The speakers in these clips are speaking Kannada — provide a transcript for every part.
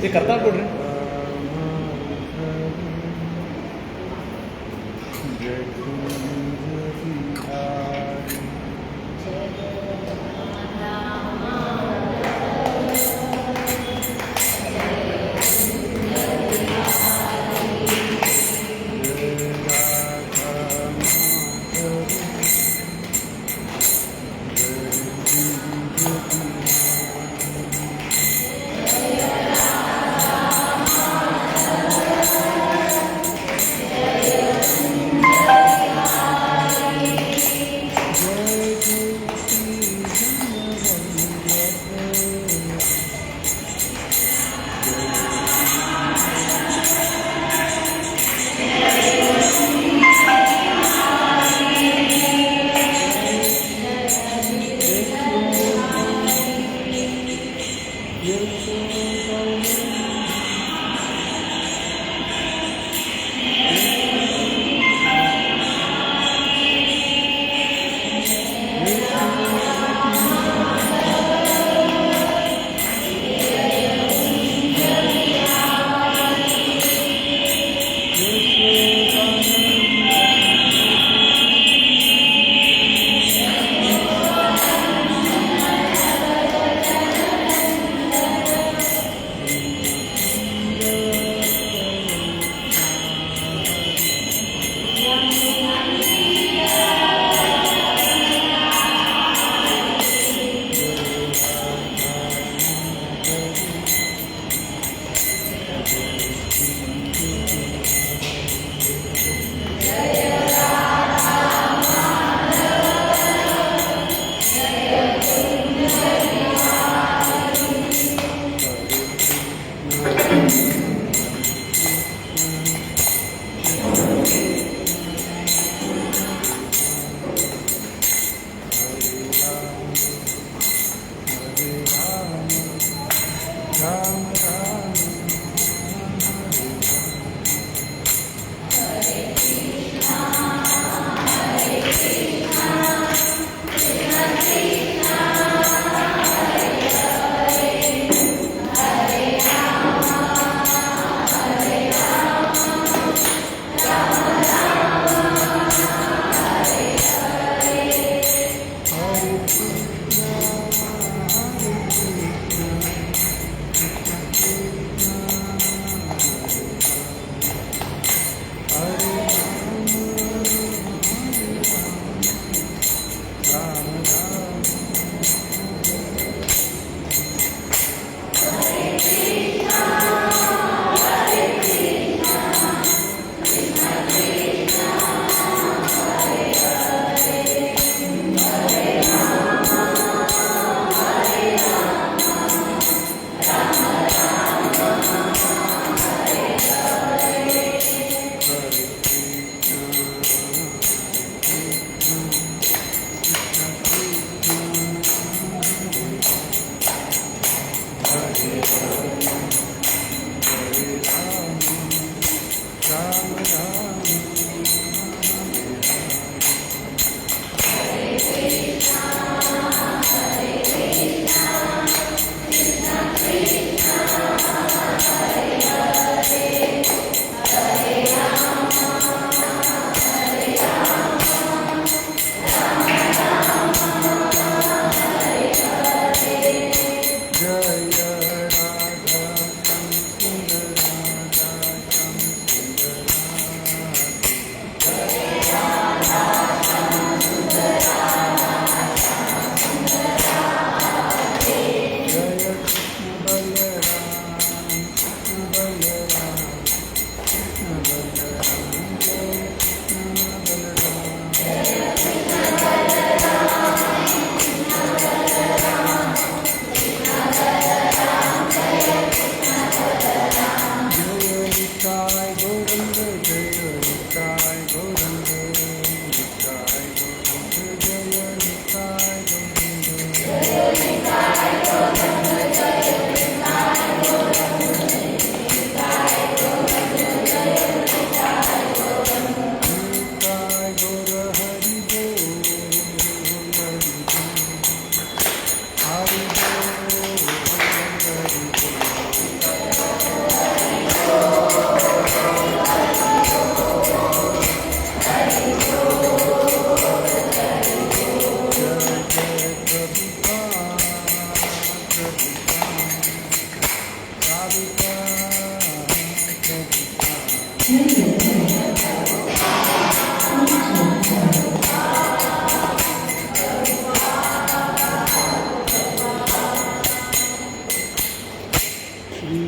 ಈ ಕರ್ತಾಳ್ ಕೊಡ್ರಿ.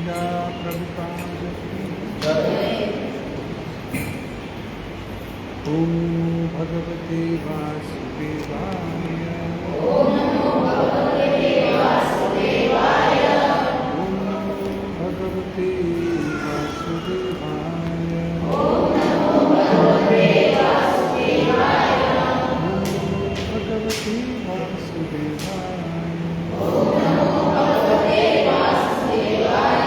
शीला प्रभुपाद की ओम भगवते वासुदेवाय ओम भगवते वासुदेवाय ओम भगवते वासुदेवाय ओम भगवते वासुदेवाय ओम भगवते वासुदेवाय ओम भगवते वासुदेवाय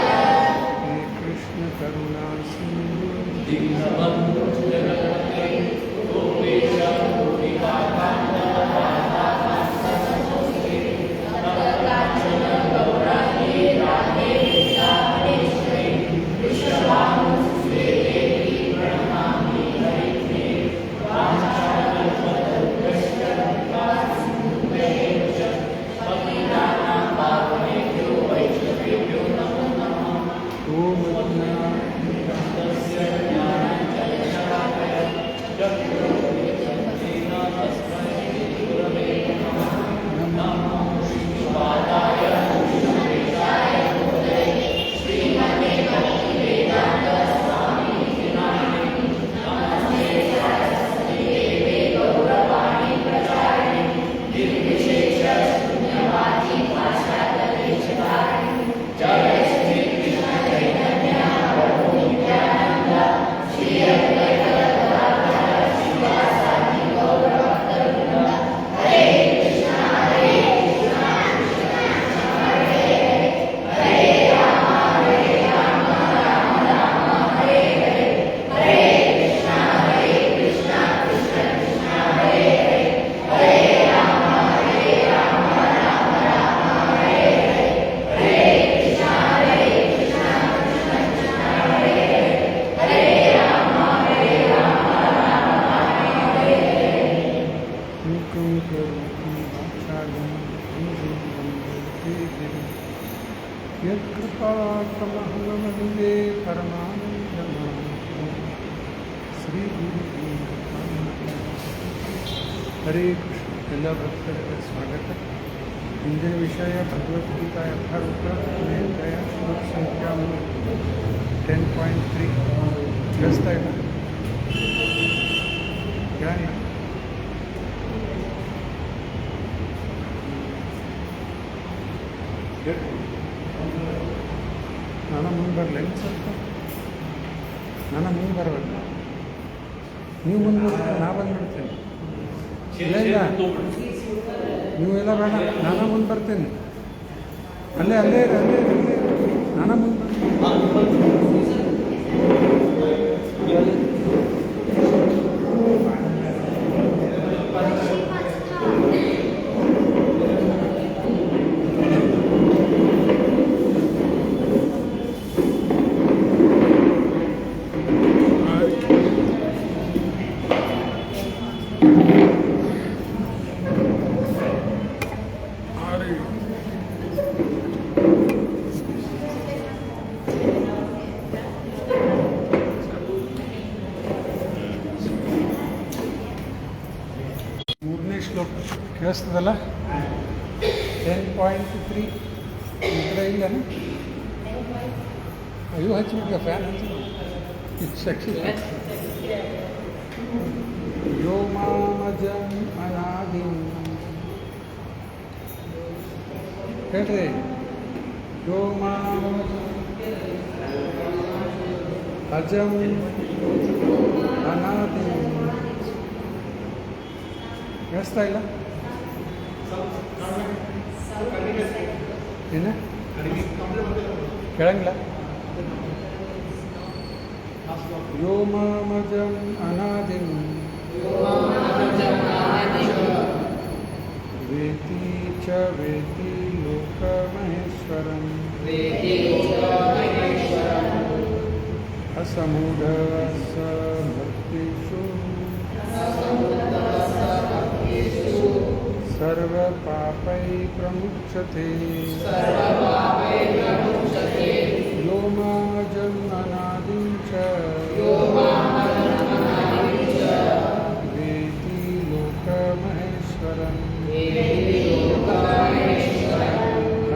हे कृष्ण करुणा सिंधु दीनबंधु जगन्नाथ गोपेश गोपिकाकांत राधा कांत नमोस्तुते तप्तकांचन गौरांगी राधे वृषावनेश्वरी वृषभानुसुते देवी प्रणमामि हरिप्रिये वाञ्छाकल्पतरुभ्यश्च कृपासिन्धुभ्येव च पतितानां पावनेभ्यो वैष्णवेभ्यो नमो नमः ओम ज्ञानस्य ज्ञानञ्जनशलाकया चक्षुरुन्मिलितं तस्मै गुरवे नमः नमो श्रीपादाय श्रीवेदाय गुरवे श्रीमते भक्तिवेदान्तस्वामिनिति नामिने नमस्ते सरस्वती देवे गौरवाणी प्रचारिणे निर्विशेषशून्यवादी पाश्चात्यदेशकारिणे जय श्री कृष्ण चैतन्य प्रभु नित्यानंद श्री अद्वैत गदाधर श्रीवासादि गौरभक्तवृंद हरे कृष्ण कृष्ण हरे हरे राम राम राम हरे हरे कृष्ण कृष्ण कृष्ण हरे हरे राम राम राम हरे हरे कृष्ण कृष्ण कृष्ण हरे हरे राम राम हरे मुखं करोति वाचालं वन्दे यत्कृपातमहं वन्दे परमानन्दमाधवं श्रीगुरुदेवं हरे कृष्ण ಎಲ್ಲ ಭಕ್ತರಿಗೆ ಸ್ವಾಗತ ಇಂದಿನ ವಿಷಯ ಭಗವದ್ಗೀತಾ ಯಥಾರೂಪ ಅಧ್ಯಾಯ ಶ್ಲೋಕ ಸಂಖ್ಯಾ 10.3 ಕೇಳಿಸ್ತಾ ಇಲ್ಲ ಕೇಳೋಣ ನಾನು ಮುಂದೆ ಬರಲಿ ಸ್ವಲ್ಪ ನಾನು ಮುಂದೆ ಬರಬೇಕು ನೀವು ಮುಂದೆ ಬರ್ತೀರ ನಾ ಬಂದುಬಿಡ್ತೀನಿ ಇಲ್ಲ ಇಲ್ಲ ನೀವೆಲ್ಲ ಬೇಡ ನಾನು ಮುಂದೆ ಬರ್ತೀನಿ ಅಲ್ಲೇ ಅಲ್ಲೇ ಇರಿ, ಅಲ್ಲೇ ಇರಿ, ಅಲ್ಲೇ ಇರಿ. ನಾನು ಮುಂದೆ ಮೂರನೇ ಶ್ಲೋಕ ಕೇಳಿಸ್ತದಲ್ಲ 10.3 ಇದ್ರೆ ಇಲ್ಲೇನು ಅಯ್ಯೋ ಹಚ್ಚಿಬಿಟ್ಟ ಫ್ಯಾನ್ ಹಚ್ಚಿಬಿಟ್ಟು ಶಕ್ತಿ ಯೋ ಮಾಮಜಂ ಅನಾದಿಂ ಹೇಳ್ರಿ ಯೋ ಅಜಂ ಅನಾದಿಂ ಕೇಳಿಸ್ತಾ ಇಲ್ಲ ಏನು ಕೇಳಂಗಿಲ್ಲ यो मामजम् अनादिं वेति च वेति लोकमहेश्वरम् असमूढः भक्तिषु सर्वपापै प्रमुच्यते यो मामजम् अनादिं च वेति लोकमहेश्वरम्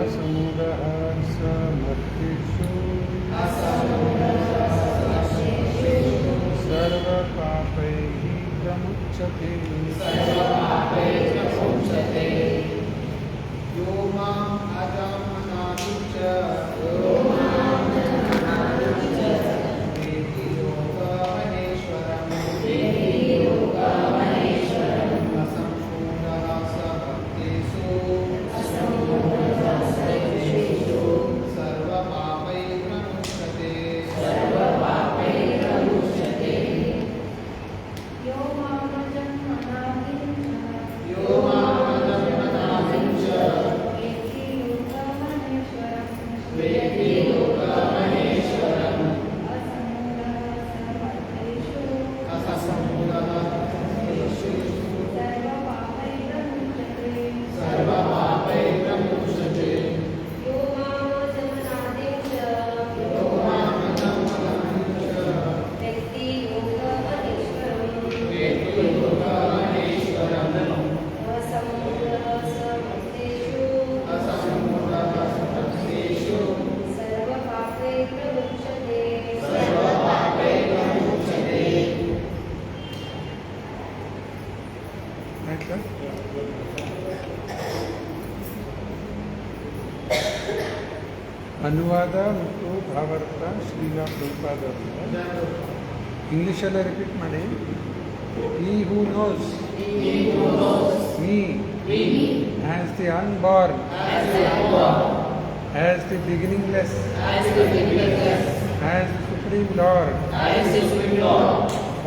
असमूढः स भक्तिषु ಆಯ್ತಾ? ಅನುವಾದ ಮತ್ತು ಭಾವಾರ್ಥ ಶ್ರೀಲ ಪ್ರಭುಪಾದರಿಂದ ಇಂಗ್ಲೀಷಲ್ಲೇ ರಿಪೀಟ್ ಮಾಡಿ. He who knows me as the unborn, as the beginningless, as the Supreme Lord,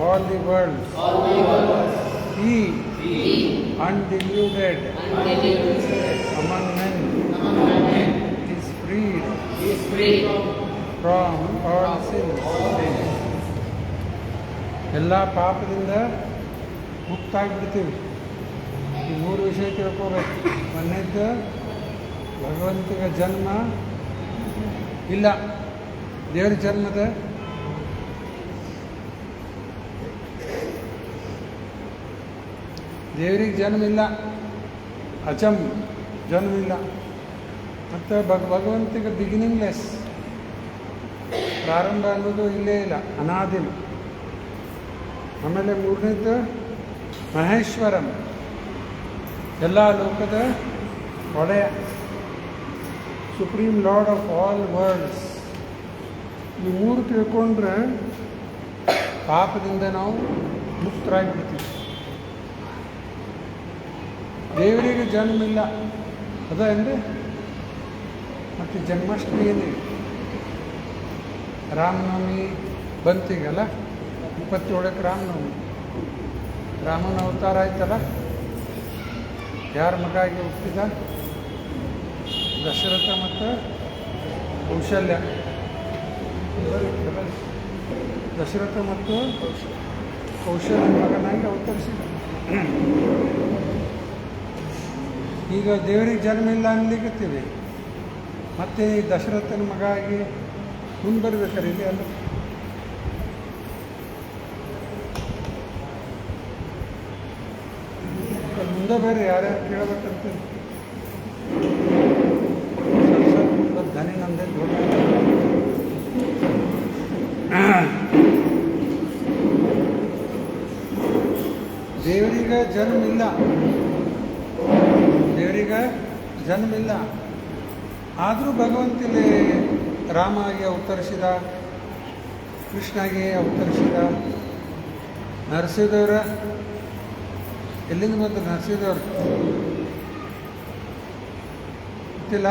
all the worlds, He undeluded among men is freed from all sins. ಎಲ್ಲ ಪಾಪದಿಂದ ಮುಕ್ತಾಗ್ಬಿಡ್ತೀವಿ. ಈ ಮೂರು ವಿಷಯ ತಿಳ್ಕೋಬೇಕು. ಒಂದನೇದ್ದು ಭಗವಂತನ ಜನ್ಮ ಇಲ್ಲ, ದೇವ್ರ ಜನ್ಮದ ದೇವ್ರಿಗೆ ಜನ್ಮ ಇಲ್ಲ, ಅಚಮ್ ಜನ್ಮ ಇಲ್ಲ. ಮತ್ತು ಭಗವಂತಿಗೆ ಬಿಗಿನಿಂಗ್ಲೆಸ್, ಪ್ರಾರಂಭ ಅನ್ನೋದು ಇಲ್ಲೇ ಇಲ್ಲ, ಅನಾದಿನ. ಆಮೇಲೆ ಮೂರನೇದ್ದು ಮಹೇಶ್ವರಂ, ಎಲ್ಲ ಲೋಕದ ಒಡೆಯ, supreme lord of all worlds. ಈ ಮೂರು ತಿಳ್ಕೊಂಡ್ರೆ ಪಾಪದಿಂದ ನಾವು ಮುಕ್ತರಾಗಿಬಿಡ್ತೀವಿ. ದೇವರಿಗೆ ಜನ್ಮ ಇಲ್ಲ ಅದ ಅಂದರೆ ಮತ್ತು ಜನ್ಮಾಷ್ಟಮಿ ಏನಿದೆ, ರಾಮನವಮಿ ಬಂತೀಗಲ್ಲ, 27ಕ್ಕೆ ರಾಮನವಮಿ. ರಾಮನ ಅವತಾರ ಆಯ್ತಲ್ಲ, ಯಾರ ಮಗ ಆಗಿ ಹುಟ್ಟಿದ? ದಶರಥ ಮತ್ತು ಕೌಶಲ್ಯ. ದಶರಥ ಮತ್ತು ಕೌಶಲ್ಯ ಮಗನಾಗಿ ಅವತರಿಸಿದ. ಈಗ ದೇವರಿಗೆ ಜನ್ಮ ಇಲ್ಲ ಅನ್ಲಿಕ್ಕತ್ತೀವಿ, ಮತ್ತು ಈ ದಶರಥನ ಮಗ ಆಗಿ ಮುಂದೆ ಬರ್ಬೇಕಾರೆ ಇಲ್ಲಿ ಅಲ್ಲ. ಮುಂದೆ ಬೇರೆ ಯಾರ್ಯಾರು ಕೇಳಬೇಕಂತ ಸ್ವಲ್ಪ ಧ್ವನಿ ನಮ್ಮದೇ ದೊಡ್ಡ. ದೇವರಿಗೆ ಜನ್ಮ ಇಲ್ಲ, ದೇವರಿಗೆ ಜನ್ಮ ಇಲ್ಲ. ಆದರೂ ಭಗವಂತಲ್ಲಿ ರಾಮ ಆಗಿ ಅವತರಿಸಿದ, ಕೃಷ್ಣಾಗಿ ಅವತರಿಸಿದ. ನರಸಿಂಹದೇವರ ಎಲ್ಲಿಂದ ಬಂದರು? ನರಸಿಂಹದೇವರು ಗೊತ್ತಿಲ್ಲ?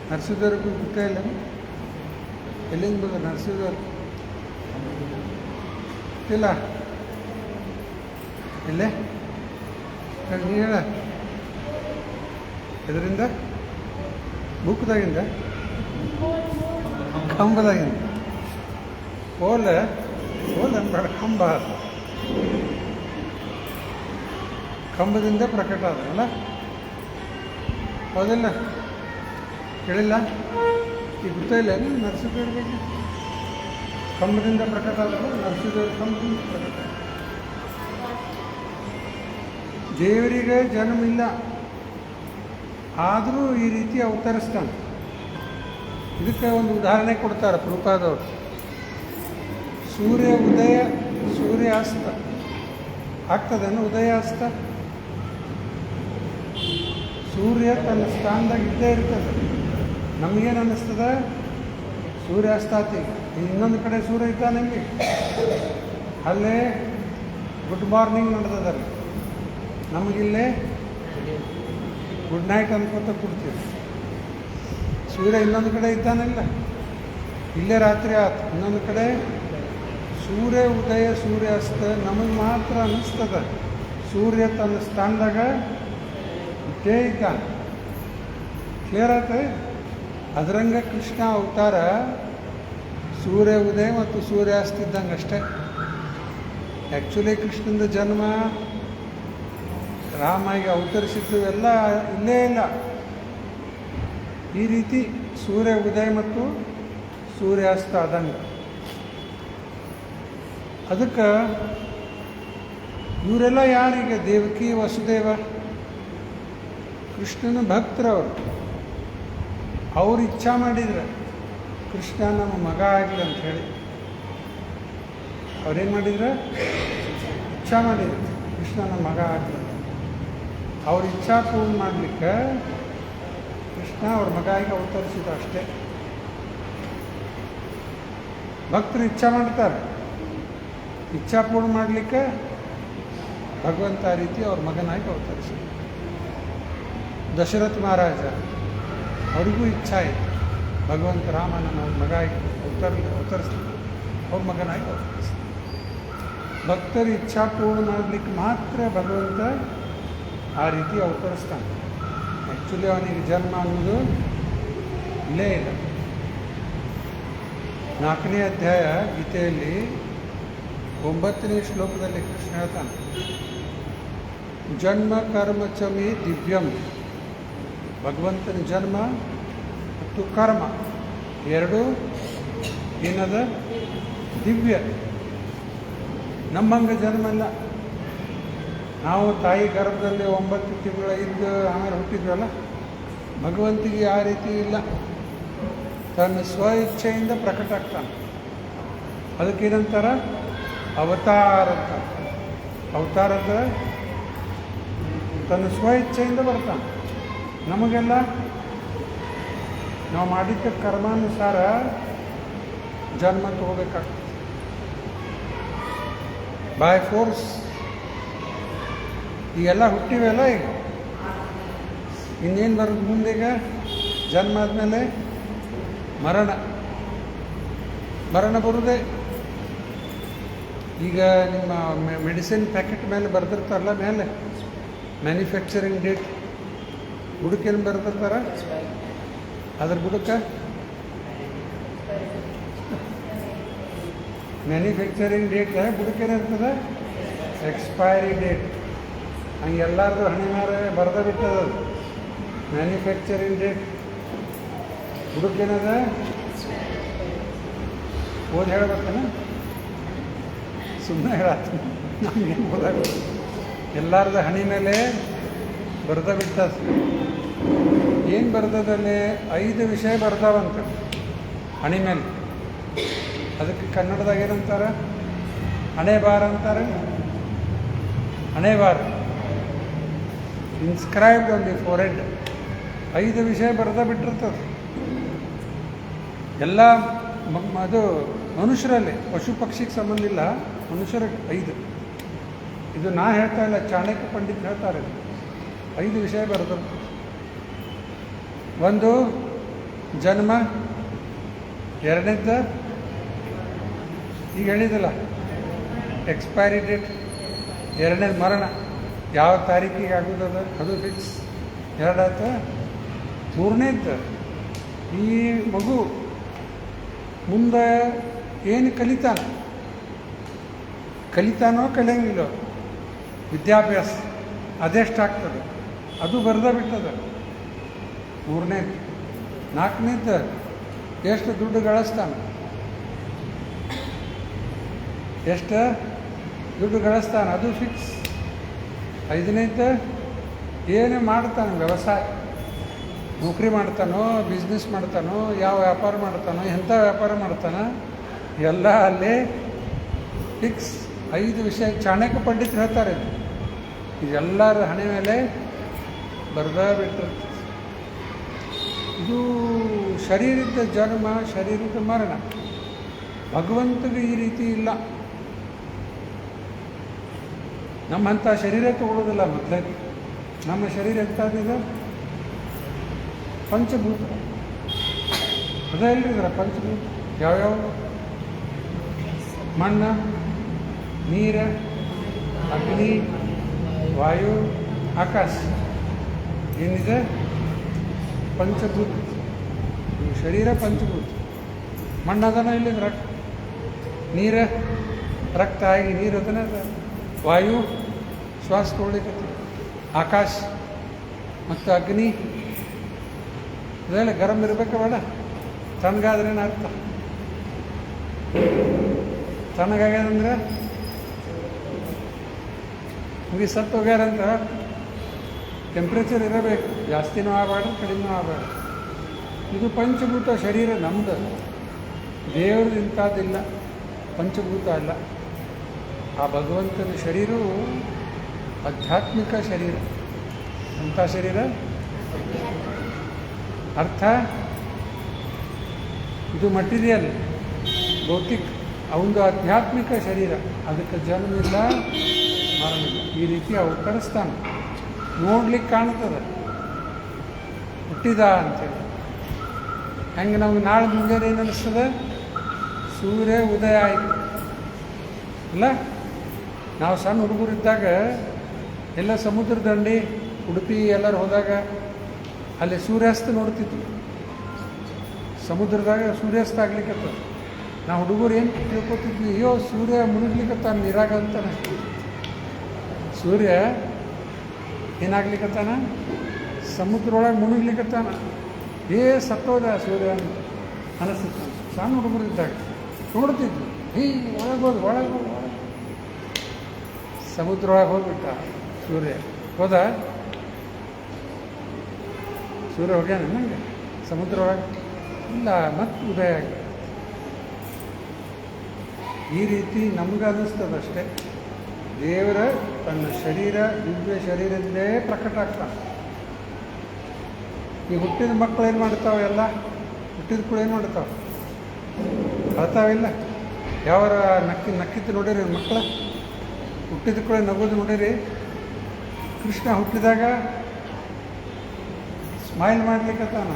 ನರಸಿಂಹದೇವ್ರಿಗೆ ಗೊತ್ತೇ ಇಲ್ಲ. ಎಲ್ಲಿಂದ ಬಂದರು ನರಸಿಂಹದೇವರು? ಗೊತ್ತಿಲ್ಲ? ಇಲ್ಲೇ ನೀ ಹೇಳ. ಇದರಿಂದ ಬುಕ್ದಾಗಿಂದ, ಕಂಬದಾಗಿಂದ. ಓಲ ಅನ್ಬೇಡ, ಕಂಬ. ಕಂಬದಿಂದ ಪ್ರಕಟ ಆದಲ್ಲ, ಹೌದಿಲ್ಲ? ಕೇಳಿಲ್ಲ? ಈಗ ಗೊತ್ತಿಲ್ಲ ನೀವು ನರಸಿಂಹದೇವ್ರ ಬಗ್ಗೆ? ಕಂಬದಿಂದ ಪ್ರಕಟ ಆದಲ್ಲ, ನರಸಿಂಹದೇವ್ರ ಕಂಬದಿಂದ ಪ್ರಕಟ. ದೇವರಿಗೆ ಜನ್ಮ ಇಲ್ಲ, ಆದರೂ ಈ ರೀತಿ ಅವತರಿಸ್ತಾನೆ. ಇದಕ್ಕೆ ಒಂದು ಉದಾಹರಣೆ ಕೊಡ್ತಾರೆ ಪ್ರಭುಪಾದವರು. ಸೂರ್ಯ ಉದಯ, ಸೂರ್ಯ ಅಸ್ತ ಆಗ್ತದೇನು? ಉದಯ ಅಸ್ತ ಸೂರ್ಯ ತನ್ನ ಸ್ಥಾನದಾಗ ಇದ್ದೇ ಇರ್ತದೆ. ನಮಗೇನು ಅನ್ನಿಸ್ತದೆ? ಸೂರ್ಯ ಅಸ್ತಾತಿ, ಇನ್ನೊಂದು ಕಡೆ ಸೂರ್ಯ ಇದ್ದಾನಲ್ಲಿ ಅಲ್ಲೇ ಗುಡ್ ಮಾರ್ನಿಂಗ್ ನಡೆದದಲ್ಲಿ, ನಮಗಿಲ್ಲೇ ಗುಡ್ ನೈಟ್ ಅನ್ಕೋತ ಕೊಡ್ತೀವಿ. ಸೂರ್ಯ ಇನ್ನೊಂದು ಕಡೆ ಇದ್ದಾನಿಲ್ಲ, ಇಲ್ಲೇ ರಾತ್ರಿ ಆಯ್ತು. ಇನ್ನೊಂದು ಕಡೆ ಸೂರ್ಯ ಉದಯ ಸೂರ್ಯ ಅಸ್ತ. ನಮಗೆ ಮಾತ್ರ ಅನ್ನಿಸ್ತದೆ ಸೂರ್ಯ ತನ್ನ ಸ್ಥಾನದಾಗ ಇದ್ದೇ ಇದ್ದಾನೆ. ಕ್ಲಿಯರ್ ಆಯ್ತು? ಅದರಂಗ ಕೃಷ್ಣ ಅವತಾರ ಸೂರ್ಯ ಉದಯ ಮತ್ತು ಸೂರ್ಯಾಸ್ತ ಇದ್ದಂಗೆ ಅಷ್ಟೇ. ಆ್ಯಕ್ಚುಲಿ ಕೃಷ್ಣಂದ ಜನ್ಮ, ರಾಮಾಗಿ ಅವತರಿಸಿದ್ದು ಎಲ್ಲ ಇಲ್ಲೇ ಇಲ್ಲ. ಈ ರೀತಿ ಸೂರ್ಯ ಉದಯ ಮತ್ತು ಸೂರ್ಯಾಸ್ತ ಆದಂಗೆ. ಅದಕ್ಕೆ ಇವರೆಲ್ಲ ಯಾರಿಗೆ? ದೇವಕಿ ವಸುದೇವ ಕೃಷ್ಣನ ಭಕ್ತರವರು. ಅವ್ರು ಇಚ್ಛಾ ಮಾಡಿದ್ರೆ ಕೃಷ್ಣ ನಮ್ಮ ಮಗ ಆಗಲಿ ಅಂಥೇಳಿ ಅವ್ರೇನು ಮಾಡಿದ್ರೆ? ಇಚ್ಛಾ ಮಾಡಿದ್ರು ಕೃಷ್ಣ ನಮ್ಮ ಮಗ ಆಗಲಿ. ಅವ್ರ ಇಚ್ಛಾ ಪೂರ್ಣ ಮಾಡಲಿಕ್ಕೆ ಕೃಷ್ಣ ಅವ್ರ ಮಗ ಆಗಿ ಅವತರಿಸಿದ ಅಷ್ಟೇ. ಭಕ್ತರು ಇಚ್ಛಾ ಮಾಡ್ತಾರೆ, ಇಚ್ಛಾ ಪೂರ್ಣ ಮಾಡಲಿಕ್ಕೆ ಭಗವಂತ ಆ ರೀತಿ ಅವ್ರ ಮಗನಾಗಿ ಅವತರಿಸಿದ. ದಶರಥ ಮಹಾರಾಜ ಅವ್ರಿಗೂ ಇಚ್ಛಾ ಇತ್ತು, ಭಗವಂತ ರಾಮನ ಅವ್ರ ಮಗ ಆಗಿ ಅವತರಿಸಿದ, ಅವ್ರ ಮಗನಾಗಿ ಅವತರಿಸಿದ. ಭಕ್ತರ ಇಚ್ಛಾ ಪೂರ್ಣ ಮಾಡಲಿಕ್ಕೆ ಮಾತ್ರ ಭಗವಂತ ಆ ರೀತಿ ಅವತರಿಸ್ತಾನೆ. ಆ್ಯಕ್ಚುಲಿ ಅವನಿಗೆ ಜನ್ಮ ಅನ್ನೋದು ಇಲ್ಲೇ ಇಲ್ಲ. 4ನೇ ಅಧ್ಯಾಯ ಗೀತೆಯಲ್ಲಿ 9ನೇ ಶ್ಲೋಕದಲ್ಲಿ ಕೃಷ್ಣ ಹೇಳ್ತಾನೆ, ಜನ್ಮ ಕರ್ಮ ಚ ಮೇ ದಿವ್ಯಂ. ಭಗವಂತನ ಜನ್ಮ ಮತ್ತು ಕರ್ಮ ಎರಡೂ ಏನದ? ದಿವ್ಯ. ನಮ್ಮಂಗೆ ಜನ್ಮ ಇಲ್ಲ. ನಾವು ತಾಯಿ ಗರ್ಭದಲ್ಲಿ 9 ತಿಂಗಳ ಇದ್ದು ಆಮೇಲೆ ಹುಟ್ಟಿದ್ವಲ್ಲ, ಭಗವಂತಿಗೆ ಆ ರೀತಿ ಇಲ್ಲ. ತನ್ನ ಸ್ವ ಇಚ್ಛೆಯಿಂದ ಪ್ರಕಟ ಆಗ್ತಾನೆ. ಅದಕ್ಕೇನಂತಾರ? ಅವತಾರ ಅಂತ. ಅವತಾರ ಅಂದರೆ ತನ್ನ ಸ್ವ ಇಚ್ಛೆಯಿಂದ ಬರ್ತಾನೆ. ನಮಗೆಲ್ಲ ನಾವು ಮಾಡಿದ್ದ ಕರ್ಮಾನುಸಾರ ಜನ್ಮ ತಗೋಬೇಕಾಗ್ತದೆ. ಬೈ ಫೋರ್ಸ್ ಈಗೆಲ್ಲ ಹುಟ್ಟಿವೆಲ್ಲ. ಈಗ ಇನ್ನೇನು ಬರೋದು ಮುಂದೀಗ? ಜನ್ಮ ಆದಮೇಲೆ ಮರಣ. ಮರಣ ಬರೋದೇ. ಈಗ ನಿಮ್ಮ ಮೆಡಿಸಿನ್ ಪ್ಯಾಕೆಟ್ ಮೇಲೆ ಬರೆದಿರ್ತಾರಲ್ಲ, ಮೇಲೆ ಮ್ಯಾನುಫ್ಯಾಕ್ಚರಿಂಗ್ ಡೇಟ್ ಬುಡಕೇನು ಬರೆದಿರ್ತಾರ? ಅದ್ರ ಬುಡಕ ಮ್ಯಾನುಫ್ಯಾಕ್ಚರಿಂಗ್ ಡೇಟ್ ಬುಡಕೇನಿರ್ತದೆ? Expiry date. ಹಂಗೆ ಎಲ್ಲರದು ಹಣೆ ಮೇಲೆ ಬರೆದ ಬಿಟ್ಟದ ಮ್ಯಾನುಫ್ಯಾಕ್ಚರಿಂಗ್ ಡೇಟ್. ಬುಡಕೇನದ? ಓದಿ ಹೇಳ್ಬೇಕನ? ಸುಮ್ಮನೆ ಹೇಳತ್ತೀನಿ, ನಮಗೇನು ಓದಾಗ ಎಲ್ಲರದು ಹಣೆ ಮೇಲೆ ಬರೆದ ಬಿಟ್ಟದ. ಏನು ಬರೆದದಲ್ಲಿ? 5 ವಿಷಯ ಬರ್ದಾವಂತ ಹಣೆ ಮೇಲೆ. ಅದಕ್ಕೆ ಕನ್ನಡದಾಗ ಏನಂತಾರೆ? ಹಣೆ ಬಾರ ಅಂತಾರೆ. ಹಣೆ ಬಾರ ಇನ್ಸ್ಕ್ರೈಬ್ಡ್ ಆನ್ ದಿ ಫೋರೆಡ್. 5 ವಿಷಯ ಬರೆದ ಬಿಟ್ಟಿರ್ತದೆ ಎಲ್ಲ. ಅದು ಮನುಷ್ಯರಲ್ಲಿ, ಪಶು ಪಕ್ಷಿಗೆ ಸಂಬಂಧ ಇಲ್ಲ, ಮನುಷ್ಯರಿಗೆ 5. ಇದು ನಾ ಹೇಳ್ತಾ ಇಲ್ಲ, ಚಾಣಕ್ಯ ಪಂಡಿತ್ ಹೇಳ್ತಾರೆ. 5 ವಿಷಯ ಬರೆದು. ಒಂದು ಜನ್ಮ, ಎರಡನೇದ್ದು ಈಗ ಹೇಳಿದಲ್ಲ ಎಕ್ಸ್ಪೈರಿ ಡೇಟ್, ಎರಡನೇದು ಮರಣ, ಯಾವ ತಾರೀಕಿಗೆ ಆಗೋದದ ಅದು ಫಿಕ್ಸ್, ಎರಡಾಯ್ತು. ಮೂರನೇದ್ದು ಈ ಮಗು ಮುಂದೆ ಏನು ಕಲಿತಾನೋ ಕಲಿಯಂಗಿಲ್ಲೋ, ವಿದ್ಯಾಭ್ಯಾಸ ಅದೆಷ್ಟಾಗ್ತದೆ ಅದು ಬರೆದ ಬಿಟ್ಟದ. ಮೂರನೇದು. ನಾಲ್ಕನೇದ್ದು ಎಷ್ಟು ದುಡ್ಡು ಗಳಿಸ್ತಾನೆ, ಎಷ್ಟು ದುಡ್ಡು ಗಳಿಸ್ತಾನೆ ಅದು ಫಿಕ್ಸ್. 5ನೇದ್ದು ಏನೇ ಮಾಡ್ತಾನೆ, ವ್ಯವಸಾಯ, ನೌಕರಿ ಮಾಡ್ತಾನೋ, ಬಿಸ್ನೆಸ್ ಮಾಡ್ತಾನೋ, ಯಾವ ವ್ಯಾಪಾರ ಮಾಡ್ತಾನೋ, ಎಂಥ ವ್ಯಾಪಾರ ಮಾಡ್ತಾನೋ ಎಲ್ಲ ಅಲ್ಲೇ ಫಿಕ್ಸ್. 5 ವಿಷಯ ಚಾಣಕ್ಯ ಪಂಡಿತರು ಹೇಳ್ತಾರೆ. ಇದೆಲ್ಲರ ಹಣೆ ಮೇಲೆ ಬರೆದ ಬಿಟ್ಟಿರ್ತದೆ. ಇದು ಶರೀರದ ಜನ್ಮ, ಶರೀರದ ಮರಣ. ಭಗವಂತಗೆ ಈ ರೀತಿ ಇಲ್ಲ. ನಮ್ಮಂಥ ಶರೀರ ತಗೊಳ್ಳೋದಿಲ್ಲ. ಮೊದಲೇ ನಮ್ಮ ಶರೀರ ಎಂಥದ್ದಿದೆ? ಪಂಚಭೂತ. ಅದೇ ಇಲ್ರಿದ್ರ ಪಂಚಭೂತ ಯಾವ್ಯಾವ? ಮಣ್ಣು, ನೀರು, ಅಗ್ನಿ, ವಾಯು, ಆಕಾಶ. ಏನಿದೆ? ಪಂಚಭೂತ. ಇವು ಶರೀರ ಪಂಚಭೂತ. ಮಣ್ಣದನ ಇಲ್ಲಿಂದ ರಕ್ತ, ನೀರು ರಕ್ತ ಆಗಿ ನೀರು ಅದನ್ನ ವಾಯು ಶ್ವಾಸ ತೊಗೊಳ್ಳಿಕತ್ತಿ, ಆಕಾಶ ಮತ್ತು ಅಗ್ನಿ ಇದೆಲ್ಲ ಗರಂ ಇರಬೇಕು ಬೇಡ. ತಣ್ಣಗಾದ್ರೇನು ಅರ್ಥ? ತಣ್ಣಗಾಗ್ಯದಂದ್ರೆ ಮುಗಿ ಸತ್ತು ಹೋಗ್ಯಾರಂತ. ಟೆಂಪ್ರೇಚರ್ ಇರಬೇಕು, ಜಾಸ್ತಿನೂ ಆಗಬಾರ್ದು ಕಡಿಮೆನೂ ಆಗಬಾರ್ದು. ಇದು ಪಂಚಭೂತ ಶರೀರ ನಮ್ಮದು, ದೇವ್ರದ್ದು ಇಂಥದ್ದಿಲ್ಲ, ಪಂಚಭೂತ ಅಲ್ಲ. ಆ ಭಗವಂತನ ಶರೀರವು ಆಧ್ಯಾತ್ಮಿಕ ಶರೀರ. ಅಂಥ ಶರೀರ ಅರ್ಥ ಇದು ಮಟೀರಿಯಲ್ ಭೌತಿಕ, ಅವೊಂದು ಆಧ್ಯಾತ್ಮಿಕ ಶರೀರ. ಅದಕ್ಕೆ ಜನ್ಮಿಲ್ಲ ಮರಣಿಲ್ಲ. ಈ ರೀತಿ ಅವತರಿಸ್ತಾನೆ. ನೋಡ್ಲಿಕ್ಕೆ ಕಾಣ್ತದೆ ಹುಟ್ಟಿದ ಅಂತೇಳಿ. ಹೆಂಗೆ ನಮ್ಗೆ ನಾಳೆ ಮುಂಜಾನೆ ಏನು ಅನ್ನಿಸ್ತದೆ? ಸೂರ್ಯ ಉದಯ ಆಯಿತು ಅಲ್ಲ. ನಾವು ಸಣ್ಣ ಹುಡುಗರಿದ್ದಾಗ ಎಲ್ಲ ಸಮುದ್ರ ದಂಡಿ ಉಡುಪಿ ಎಲ್ಲರೂ ಹೋದಾಗ ಅಲ್ಲಿ ಸೂರ್ಯಾಸ್ತ ನೋಡ್ತಿದ್ವಿ. ಸಮುದ್ರದಾಗ ಸೂರ್ಯಾಸ್ತ ಆಗ್ಲಿಕ್ಕತ್ತ. ನಾವು ಹುಡುಗರು ಏನು ತಿಳ್ಕೊತಿದ್ವಿ? ಅಯ್ಯೋ ಸೂರ್ಯ ಮುಳುಗ್ಲಿಕ್ಕತ್ತಾನ ನೀರಾಗ ಅಂತ ಅನಿಸ್ತಿದ್ವಿ. ಸೂರ್ಯ ಏನಾಗ್ಲಿಕ್ಕತ್ತಾನ? ಸಮುದ್ರ ಒಳಗೆ ಮುಳುಗ್ಲಿಕ್ಕತ್ತಾನ. ಸತ್ತೋದ ಸೂರ್ಯ ಅಂತ ಅನಿಸುತ್ತಾನೆ. ಸಣ್ಣ ಹುಡುಗರು ಇದ್ದಾಗ ನೋಡ್ತಿದ್ವಿ. ಒಳಗೋದು ಒಳಗೋದು ಸಮುದ್ರ ಒಳಗೆ ಹೋಗ್ಬಿಟ್ಟ ಸೂರ್ಯ. ಹೋದ ಸೂರ್ಯ ಹೋಗ್ಯಾನ ನಂಗೆ ಸಮುದ್ರ ಒಳಗೆ ಇಲ್ಲ, ಮತ್ತೆ ಉದಯ ಆಗಿ. ಈ ರೀತಿ ನಮ್ಗೆ ಅನ್ನಿಸ್ತದಷ್ಟೇ. ದೇವರ ತನ್ನ ಶರೀರ ದಿವ್ಯ ಶರೀರದಲ್ಲೇ ಪ್ರಕಟ ಆಗ್ತಾನೆ. ಈ ಹುಟ್ಟಿದ ಮಕ್ಕಳು ಏನು ಮಾಡ್ತಾವೆ? ಎಲ್ಲ ಹುಟ್ಟಿದ ಕೂಡ ಏನು ಮಾಡ್ತಾವೆ? ಅಳ್ತಾವಿಲ್ಲ? ಯಾವಾರ ನಕ್ಕಿತ್ತು ನೋಡಿರಿ ಮಕ್ಕಳ? ಹುಟ್ಟಿದ ಕೂಡ ನಗೋದು ನೋಡಿರಿ? ಕೃಷ್ಣ ಹುಟ್ಟಿದಾಗ ಸ್ಮೈಲ್ ಮಾಡ್ಲಿಕ್ಕತ್ತಾನ.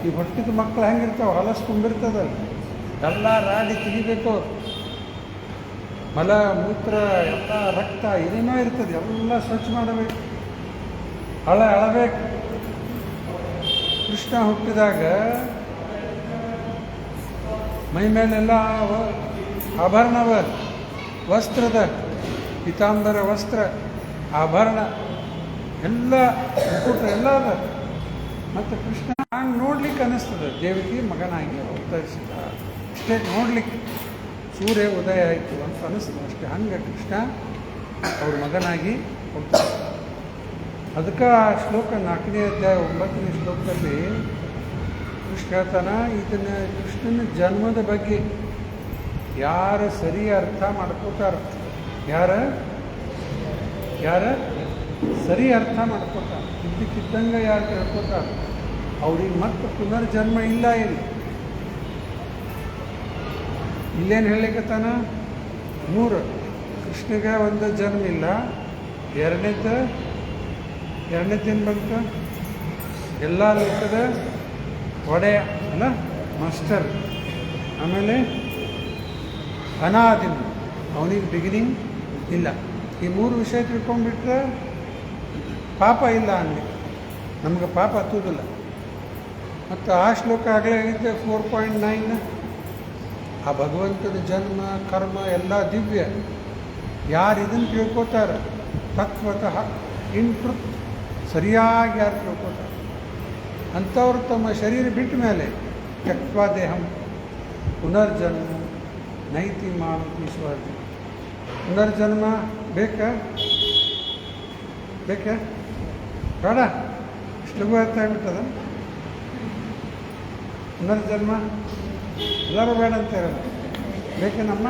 ಈ ಹುಟ್ಟಿದ ಮಕ್ಕಳು ಹೆಂಗಿರ್ತಾವೆ? ಹೊಲಸು ತುಂಬಿರ್ತದಲ್ಲ, ಎಲ್ಲ ರಾಡಿ ತೆಗಿಬೇಕು. ಮಲ ಮೂತ್ರ ಎಲ್ಲ ರಕ್ತ ಏನೇನೋ ಇರ್ತದೆ, ಎಲ್ಲ ಸ್ವಚ್ಛ ಮಾಡಬೇಕು, ಅಳಬೇಕು. ಕೃಷ್ಣ ಹುಟ್ಟಿದಾಗ ಮೈ ಮೇಲೆಲ್ಲ ಆಭರಣವ, ವಸ್ತ್ರದ ಪೀತಾಂಬರ ವಸ್ತ್ರ, ಆಭರಣ ಎಲ್ಲ ಮುಕುಟ ಎಲ್ಲ ಅದ. ಮತ್ತು ಕೃಷ್ಣ ಹಂಗೆ ನೋಡ್ಲಿಕ್ಕೆ ಅನ್ನಿಸ್ತದೆ. ದೇವಕಿ ಮಗನಾಗಿ ಅವತರಿಸಿದ ಅಷ್ಟೇ ನೋಡ್ಲಿಕ್ಕೆ. ಸೂರ್ಯ ಉದಯ ಆಯಿತು ಅಂತ ಅನ್ನಿಸ್ತದೆ ಅಷ್ಟೇ. ಹಂಗೆ ಕೃಷ್ಣ ಅವ್ರ ಮಗನಾಗಿ ಹೋಗ್ತಾರೆ. ಅದಕ್ಕೆ ಆ ಶ್ಲೋಕ 4ನೇ ಅಧ್ಯಾಯ 9ನೇ ಶ್ಲೋಕದಲ್ಲಿ ಕೃಷ್ಣ ಹೇಳ್ತಾನ, ಇದನ್ನು ಕೃಷ್ಣನ ಜನ್ಮದ ಬಗ್ಗೆ ಯಾರು ಸರಿ ಅರ್ಥ ಮಾಡ್ಕೋತಾರ, ಯಾರ ಸರಿ ಅರ್ಥ ಮಾಡ್ಕೋತಾರ, ಇದ್ದಕ್ಕಿದ್ದಂಗೆ ಯಾರು ತಿಳ್ಕೋತಾರ, ಅವ್ರಿಗೆ ಮತ್ತೆ ಪುನರ್ಜನ್ಮ ಇಲ್ಲ. ಇಲ್ಲೇನು ಹೇಳಲಿಕ್ಕತ್ತಾನ? 3 ಕೃಷ್ಣಗೆ ಒಂದು ಜನ್ಮ ಇಲ್ಲ. ಎರಡನೇದೇನು ಬಂತು? ಎಲ್ಲ ಲೋಕದ ಒಡೆಯ ಅಲ್ಲ, ಮಾಸ್ಟರ್. ಆಮೇಲೆ ಅನಾದಿನ, ಅವನಿಗೆ ಬಿಗಿನಿಂಗ್ ಇಲ್ಲ. ಈ 3 ವಿಷಯ ತಿಳ್ಕೊಂಡ್ಬಿಟ್ರೆ ಪಾಪ ಇಲ್ಲ ಅನ್ನಿ, ನಮ್ಗೆ ಪಾಪ ಹತ್ತುವುದಿಲ್ಲ. ಮತ್ತು ಆ ಶ್ಲೋಕ ಆಗಲೇ ಹೇಳಿದ್ದೆ 4.9. ಆ ಭಗವಂತನ ಜನ್ಮ ಕರ್ಮ ಎಲ್ಲ ದಿವ್ಯ. ಯಾರು ಇದನ್ನು ತಿಳ್ಕೋತಾರೆ ತತ್ವತಃ ಇನ್ ಟ್ರುತ್, ಸರಿಯಾಗಿ ಯಾರು ತಿಳ್ಕೋತಾರೆ ಅಂಥವ್ರು ತಮ್ಮ ಶರೀರ ಬಿಟ್ಟ ಮೇಲೆ ತ್ಯಕ್ವಾ ದೇಹಂ ಪುನರ್ಜನ್ಮ ನೈತಿ ಮಾಮತಿ ಸ್ವರ್ಗ. ಪುನರ್ಜನ್ಮ ಬೇಕಾ ಬೇಡ? ಇಷ್ಟು ಲಘು ಅರ್ಥ ಆಗ್ಬಿಟ್ಟದ. ಪುನರ್ಜನ್ಮ ಎಲ್ಲರೂ ಬೇಡ ಅಂತ ಇರೋದು. ಬೇಕೇನಮ್ಮ?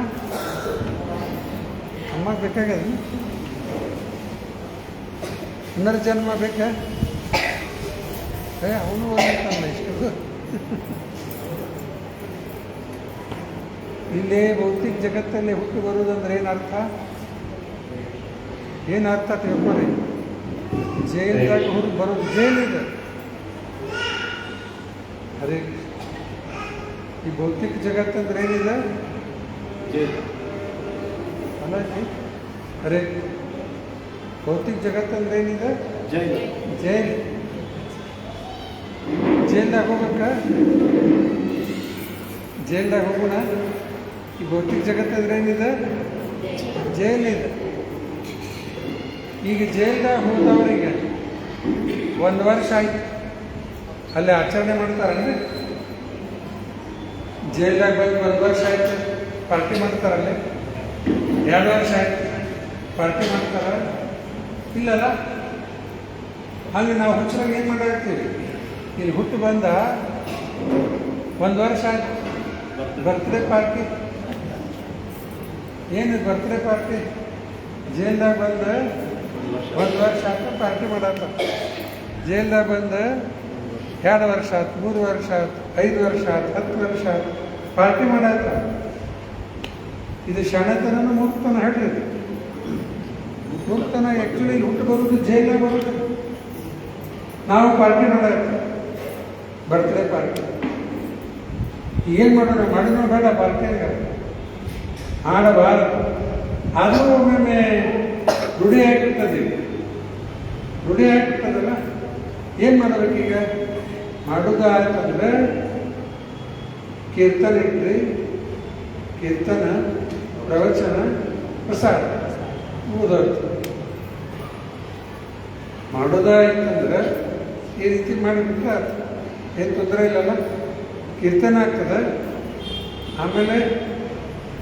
ಅಮ್ಮಗೆ ಬೇಕಾಗ್ಯದ ಪುನರ್ಜನ್ಮ ಬೇಕಾ? ಅವನು ಓದಿರ್ತಾನಲ್ಲ ಇಷ್ಟು. ಇಲ್ಲೇ ಭೌತಿಕ ಜಗತ್ತಲ್ಲಿ ಹುಟ್ಟು ಬರುವುದಂದ್ರೆ ಏನರ್ಥ? ಏನರ್ಥ ತಿಳ್ಕೊರಿ. ಜೈಲ್ದಾಗ ಹುಡುಗ ಬರೋದು ಜೈಲಿದೆ. ಅದೇ ಈ ಭೌತಿಕ ಜಗತ್ತಂದ್ರೆ ಏನಿದೆ? ಅಲ್ಲ ಅರೆ ಭೌತಿಕ ಜಗತ್ತಂದ್ರೆ ಏನಿದೆ? ಜೈಲು. ಜೈಲ್ದಾಗ ಜೈಲ್ದಾಗ ಹೋಗ್ಬೇಕಾ? ಜೈಲ್ದಾಗ ಹೋಗೋಣ. ಈ ಭೌತಿಕ ಜಗತ್ತದ್ರೇನಿದೆ? ಜೈಲಿದೆ. ಈಗ ಜೈಲ್ದಾಗ ಹೋದವರಿಗೆ 1 ವರ್ಷ ಆಯ್ತು, ಅಲ್ಲೇ ಆಚರಣೆ ಮಾಡ್ತಾರಲ್ಲ. ಜೈಲ್ದಾಗ ಬಂದು 1 ವರ್ಷ ಆಯ್ತು, ಪಾರ್ಟಿ ಮಾಡ್ತಾರಲ್ಲೇ. 2 ವರ್ಷ ಆಯ್ತು, ಪಾರ್ಟಿ ಮಾಡ್ತಾರ? ಇಲ್ಲಲ್ಲ. ಹಾಗೆ ನಾವು ಹುಚ್ಚರಾಗಿ ಏನು ಮಾಡಿರ್ತೀವಿ? ಇಲ್ಲಿ ಹುಟ್ಟು ಬಂದ 1 ವರ್ಷ ಆಯ್ತು, ಬರ್ತ್ಡೇ ಪಾರ್ಟಿ. ಏನು ಬರ್ತ್ಡೇ ಪಾರ್ಟಿ? ಜೈಲ್ದಾಗ ಬಂದು 1 ವರ್ಷ ಆಯ್ತು, ಪಾರ್ಟಿ ಮಾಡತ್ತ. ಜೈಲ್ದಾಗ ಬಂದು 2 ವರ್ಷ ಆಯ್ತು, 3 ವರ್ಷ ಆಯ್ತು, 5 ವರ್ಷ ಆಯ್ತು, 10 ವರ್ಷ ಆಯ್ತು, ಪಾರ್ಟಿ ಮಾಡತ್ತ. ಇದು ಶಾಣತನ ಮೂರ್ತನ ಹೇಳ್ರಿ. ಮೂರ್ತನ ಆ್ಯಕ್ಚುಲಿ ಇಲ್ಲಿ ಹುಟ್ಟು ಬರೋದು ಜೈಲಾಗ ಬರೋದು. ನಾವು ಪಾರ್ಟಿ ಮಾಡತ್ತ, ಬರ್ತ್ಡೇ ಪಾರ್ಟಿ. ಏನು ಮಾಡೋಣ? ಮಾಡಿದ್ರೂ ಬೇಡ ಪಾರ್ಟಿಯಾಗ ಆಡಬಾರದು. ಅದು ಒಮ್ಮೊಮ್ಮೆ ರೂಢಿ ಆಗಿರ್ತದೆ. ರೂಢಿ ಆಗಿರ್ತದಲ್ಲ. ಏನು ಮಾಡಬೇಕೀಗ? ಮಾಡೋದಾಯ್ತಂದ್ರೆ ಕೀರ್ತನೆ ಇಟ್ರಿ, ಕೀರ್ತನ, ಪ್ರವಚನ, ಪ್ರಸಾದ ಓದೋದು. ಮಾಡೋದಾಯ್ತಂದ್ರೆ ಈ ರೀತಿ ಮಾಡಿಬಿಟ್ರೆ ಏನು ತೊಂದರೆ ಇಲ್ಲಲ್ಲ. ಕೀರ್ತನ ಆಗ್ತದೆ, ಆಮೇಲೆ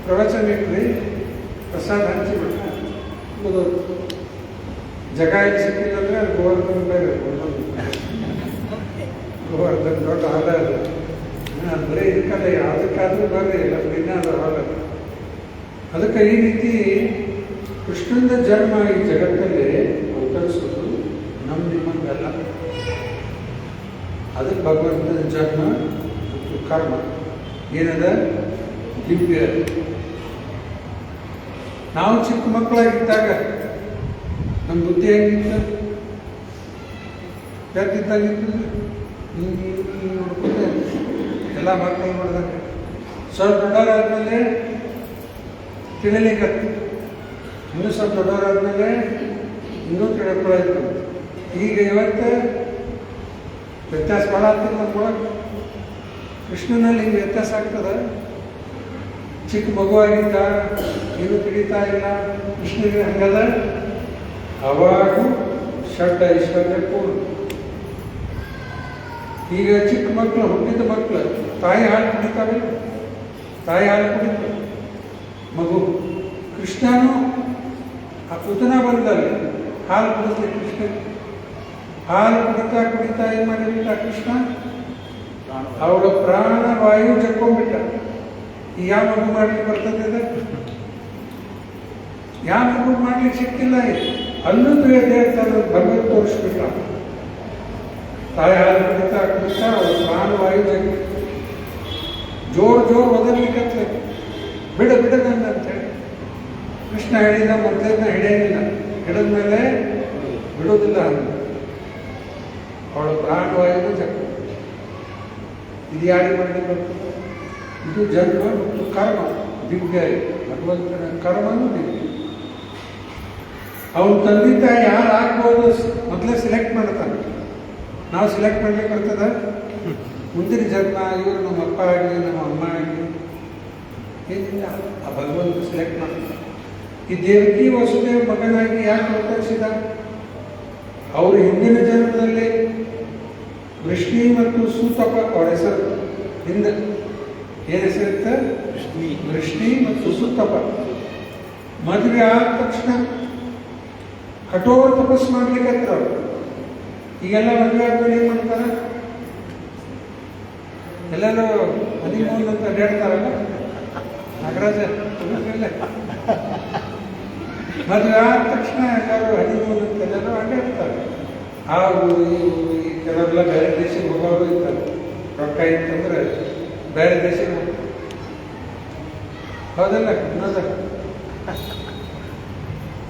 ಪ್ರವಚನ ಇಟ್ರಿ, ಪ್ರಸಾದ ಹಂಚಿಬಿಟ್ರೆ ಓದೋದು. ಜಗ ಇಲ್ಲಿ ಸಿಕ್ಕಿಲ್ಲ ಅಂದರೆ ಅಲ್ಲಿ ಗೋವರ್ಧನ್ ಬೇರೆ. ಗೋವರ್ಧನ್ ದೊಡ್ಡ ಹಾಲ ಅದು. ಅಂದರೆ ಇದಕ್ಕಲ್ಲ, ಯಾವುದಕ್ಕಾದ್ರೂ ಬರ್ರಿ, ಇಲ್ಲ ದಿನ ಅದು ಹಾಲ. ಅದಕ್ಕೆ ಈ ರೀತಿ ಕೃಷ್ಣನ ಜನ್ಮ ಈ ಜಗತ್ತಲ್ಲಿ ಅವತರಿಸೋದು ನಮ್ಮ ನಿಮ್ಮಂಗಲ್ಲ. ಅದಕ್ಕೆ ಭಗವಂತನ ಜನ್ಮ ಮತ್ತು ಕರ್ಮ ಏನದ? ದಿವ್ಯ. ನಾವು ಚಿಕ್ಕ ಮಕ್ಕಳಾಗಿದ್ದಾಗ ನಮ್ಮ ಬುದ್ಧಿ ಹೆಂಗಿತ್ತು? ಯಾಕಿದ್ದಾಗಿತ್ತು? ನೋಡ್ಕೊಂಡೆ ಎಲ್ಲ ಮಕ್ಕಳು ನೋಡಿದಾಗ ಸ್ವಲ್ಪ ದೊಡ್ಡವರಾದ್ಮೇಲೆ ತಿಳಿಲಿಕ್ಕತ್ತು. ಇನ್ನೂ ಸ್ವಲ್ಪ ದೊಡ್ಡವರಾದ್ಮೇಲೆ ಇನ್ನೂ ತಿಳ್ಕೊಳ್ಳೋದು. ಈಗ ಇವತ್ತು ವ್ಯತ್ಯಾಸ ಭಾಳ ಆಗ್ತದೆ ನಮ್ಗೊಳಗೆ. ಕೃಷ್ಣನಲ್ಲಿ ಹಿಂಗೆ ವ್ಯತ್ಯಾಸ ಆಗ್ತದೆ. ಚಿಕ್ಕ ಮಗುವಾಗಿದ್ದ ಏನು ತಿಳಿತಾ ಇಲ್ಲ, ಕೃಷ್ಣನಿಗೆ ಹಂಗದ. ಅವಾಗೂ ಷಡ್ಡ ಐಶ್ವರ್ಯ ಪೂರ್ಣ. ಈಗ ಚಿಕ್ಕ ಮಕ್ಕಳು, ಹುಟ್ಟಿದ ಮಕ್ಕಳು ತಾಯಿ ಹಾಲು ಕುಡಿತಾವೆ. ತಾಯಿ ಹಾಲು ಕುಡಿತು ಮಗು. ಕೃಷ್ಣನು ಆ ಪುತನ ಬಂದಲ್ಲಿ ಹಾಲು ಕುಡಿಸ್ಲಿ. ಕೃಷ್ಣ ಹಾಲು ಕುಡಿತಾ ಕುಡಿತಾ ಏನು ಮಾಡಿಬಿಟ್ಟ ಕೃಷ್ಣ? ಅವಳ ಪ್ರಾಣವಾಯು ಜಕ್ಕೊಂಡ್ಬಿಟ್ಟ. ಈ ಯಾವ ಮಗು ಮಾಡ್ಲಿಕ್ಕೆ ಬರ್ತದೆ? ಯಾವ ಮಗು ಮಾಡ್ಲಿಕ್ಕೆ ಸಿಕ್ಕಿಲ್ಲ. ಅಲ್ಲೂ ದೇವಸ್ಥಾನ ಭಗವತ್ ತೋರಿಸ್ಬಿಟ್ಟ. ತಾಯಿ ಹಾಲು ಕುಡಿತಾ ಕುಡಿತಾ ಅವಳ ಪ್ರಾಣವಾಯು ಜಗ್ಗಿ ಜೋರು ಒದರ್ಲಿಕ್ಕೆ ಬಿಡದಂತೇಳಿ ಕೃಷ್ಣ ಹೇಳಿದ. ಮೊದಲನ್ನ ಹಿಡಿಯೋದಿಲ್ಲ, ಹಿಡಿದ್ಮೇಲೆ ಬಿಡೋದಿಲ್ಲ. ಅವಳ ಪ್ರಾಣವಾಯು ಜಗ್ಗ. ಇದು ಯಾರಿಗೆ ಮಾಡಲಿಕ್ಕೆ ಬರ್ತದೆ? ಇದು ಜನ್ಮ ಮತ್ತು ಕರ್ಮ ದಿವ್ಯ. ಭಗವಂತನ ಕರ್ಮನೂ ದಿವ್ಯ. ಅವನ ತಂದೆ ತಾಯಿ ಯಾರು ಆಗ್ಬೋದು ಮೊದಲೇ ಸೆಲೆಕ್ಟ್ ಮಾಡ್ತಾನೆ. ನಾವು ಸೆಲೆಕ್ಟ್ ಮಾಡ್ಲಿಕ್ಕೆ ಬರ್ತದ? ಮುಂದಿನ ಜನ್ಮ ಇವರು ನಮ್ಮ ಅಪ್ಪ ಆಗಲಿ, ನಮ್ಮ ಅಮ್ಮ ಆಗಲಿ, ಏನಿಲ್ಲ. ಆ ಭಗವಂತ ಸೆಲೆಕ್ಟ್ ಮಾಡ್ತಾನೆ. ಈ ದೇವಕಿ ವಸುದೇವ ಮಗನಾಗಿ ಯಾಕೆ ಅವತರಿಸಿದ? ಅವರು ಹಿಂದಿನ ಜನ್ಮದಲ್ಲಿ ವೃಷ್ಣಿ ಮತ್ತು ಸೂತಪ ಅವರ ಹೆಸರು. ಹಿಂದೆ ಏನು ಹೆಸರಿತ್ತ? ವೃಷ್ಣಿ ಮತ್ತು ಸೂತಪ. ಮದುವೆ ಆದ ತಕ್ಷಣ ಕಠೋರ ತಪಸ್ಸು ಮಾಡ್ಲಿಕ್ಕೆ ಅವರು. ಈಗೆಲ್ಲ ಮದುವೆ ಆದ್ಮೇಲೆ ಏನು ಮಾಡ್ತಾರೆ? ಎಲ್ಲರೂ ಹನಿಮೂನ್ ಅಂತ ಅಡ್ಡಾಡ್ತಾರಲ್ಲ ನಾಗರಾಜ. ಮದುವೆ ಆದ ತಕ್ಷಣ ಎಲ್ಲರೂ ಹನಿಮೂನ್ ಅಂತ ಎಲ್ಲರೂ ಅಡ್ಡಾಡ್ತಾರೆ. ಆ ಊರು ಈ ಊರು, ಕೆಲವರೆಲ್ಲ ಬೇರೆ ದೇಶಕ್ಕೆ ಹೋಗೋರು ಇರ್ತಾರೆ. ರೊಕ್ಕ ಇತ್ತಂದ್ರೆ ಬೇರೆ ದೇಶಕ್ಕೆ ಹೋಗ್ತಾರೆ. ಹೌದಲ್ಲ? ಅನ್ನೋದಲ್ಲ.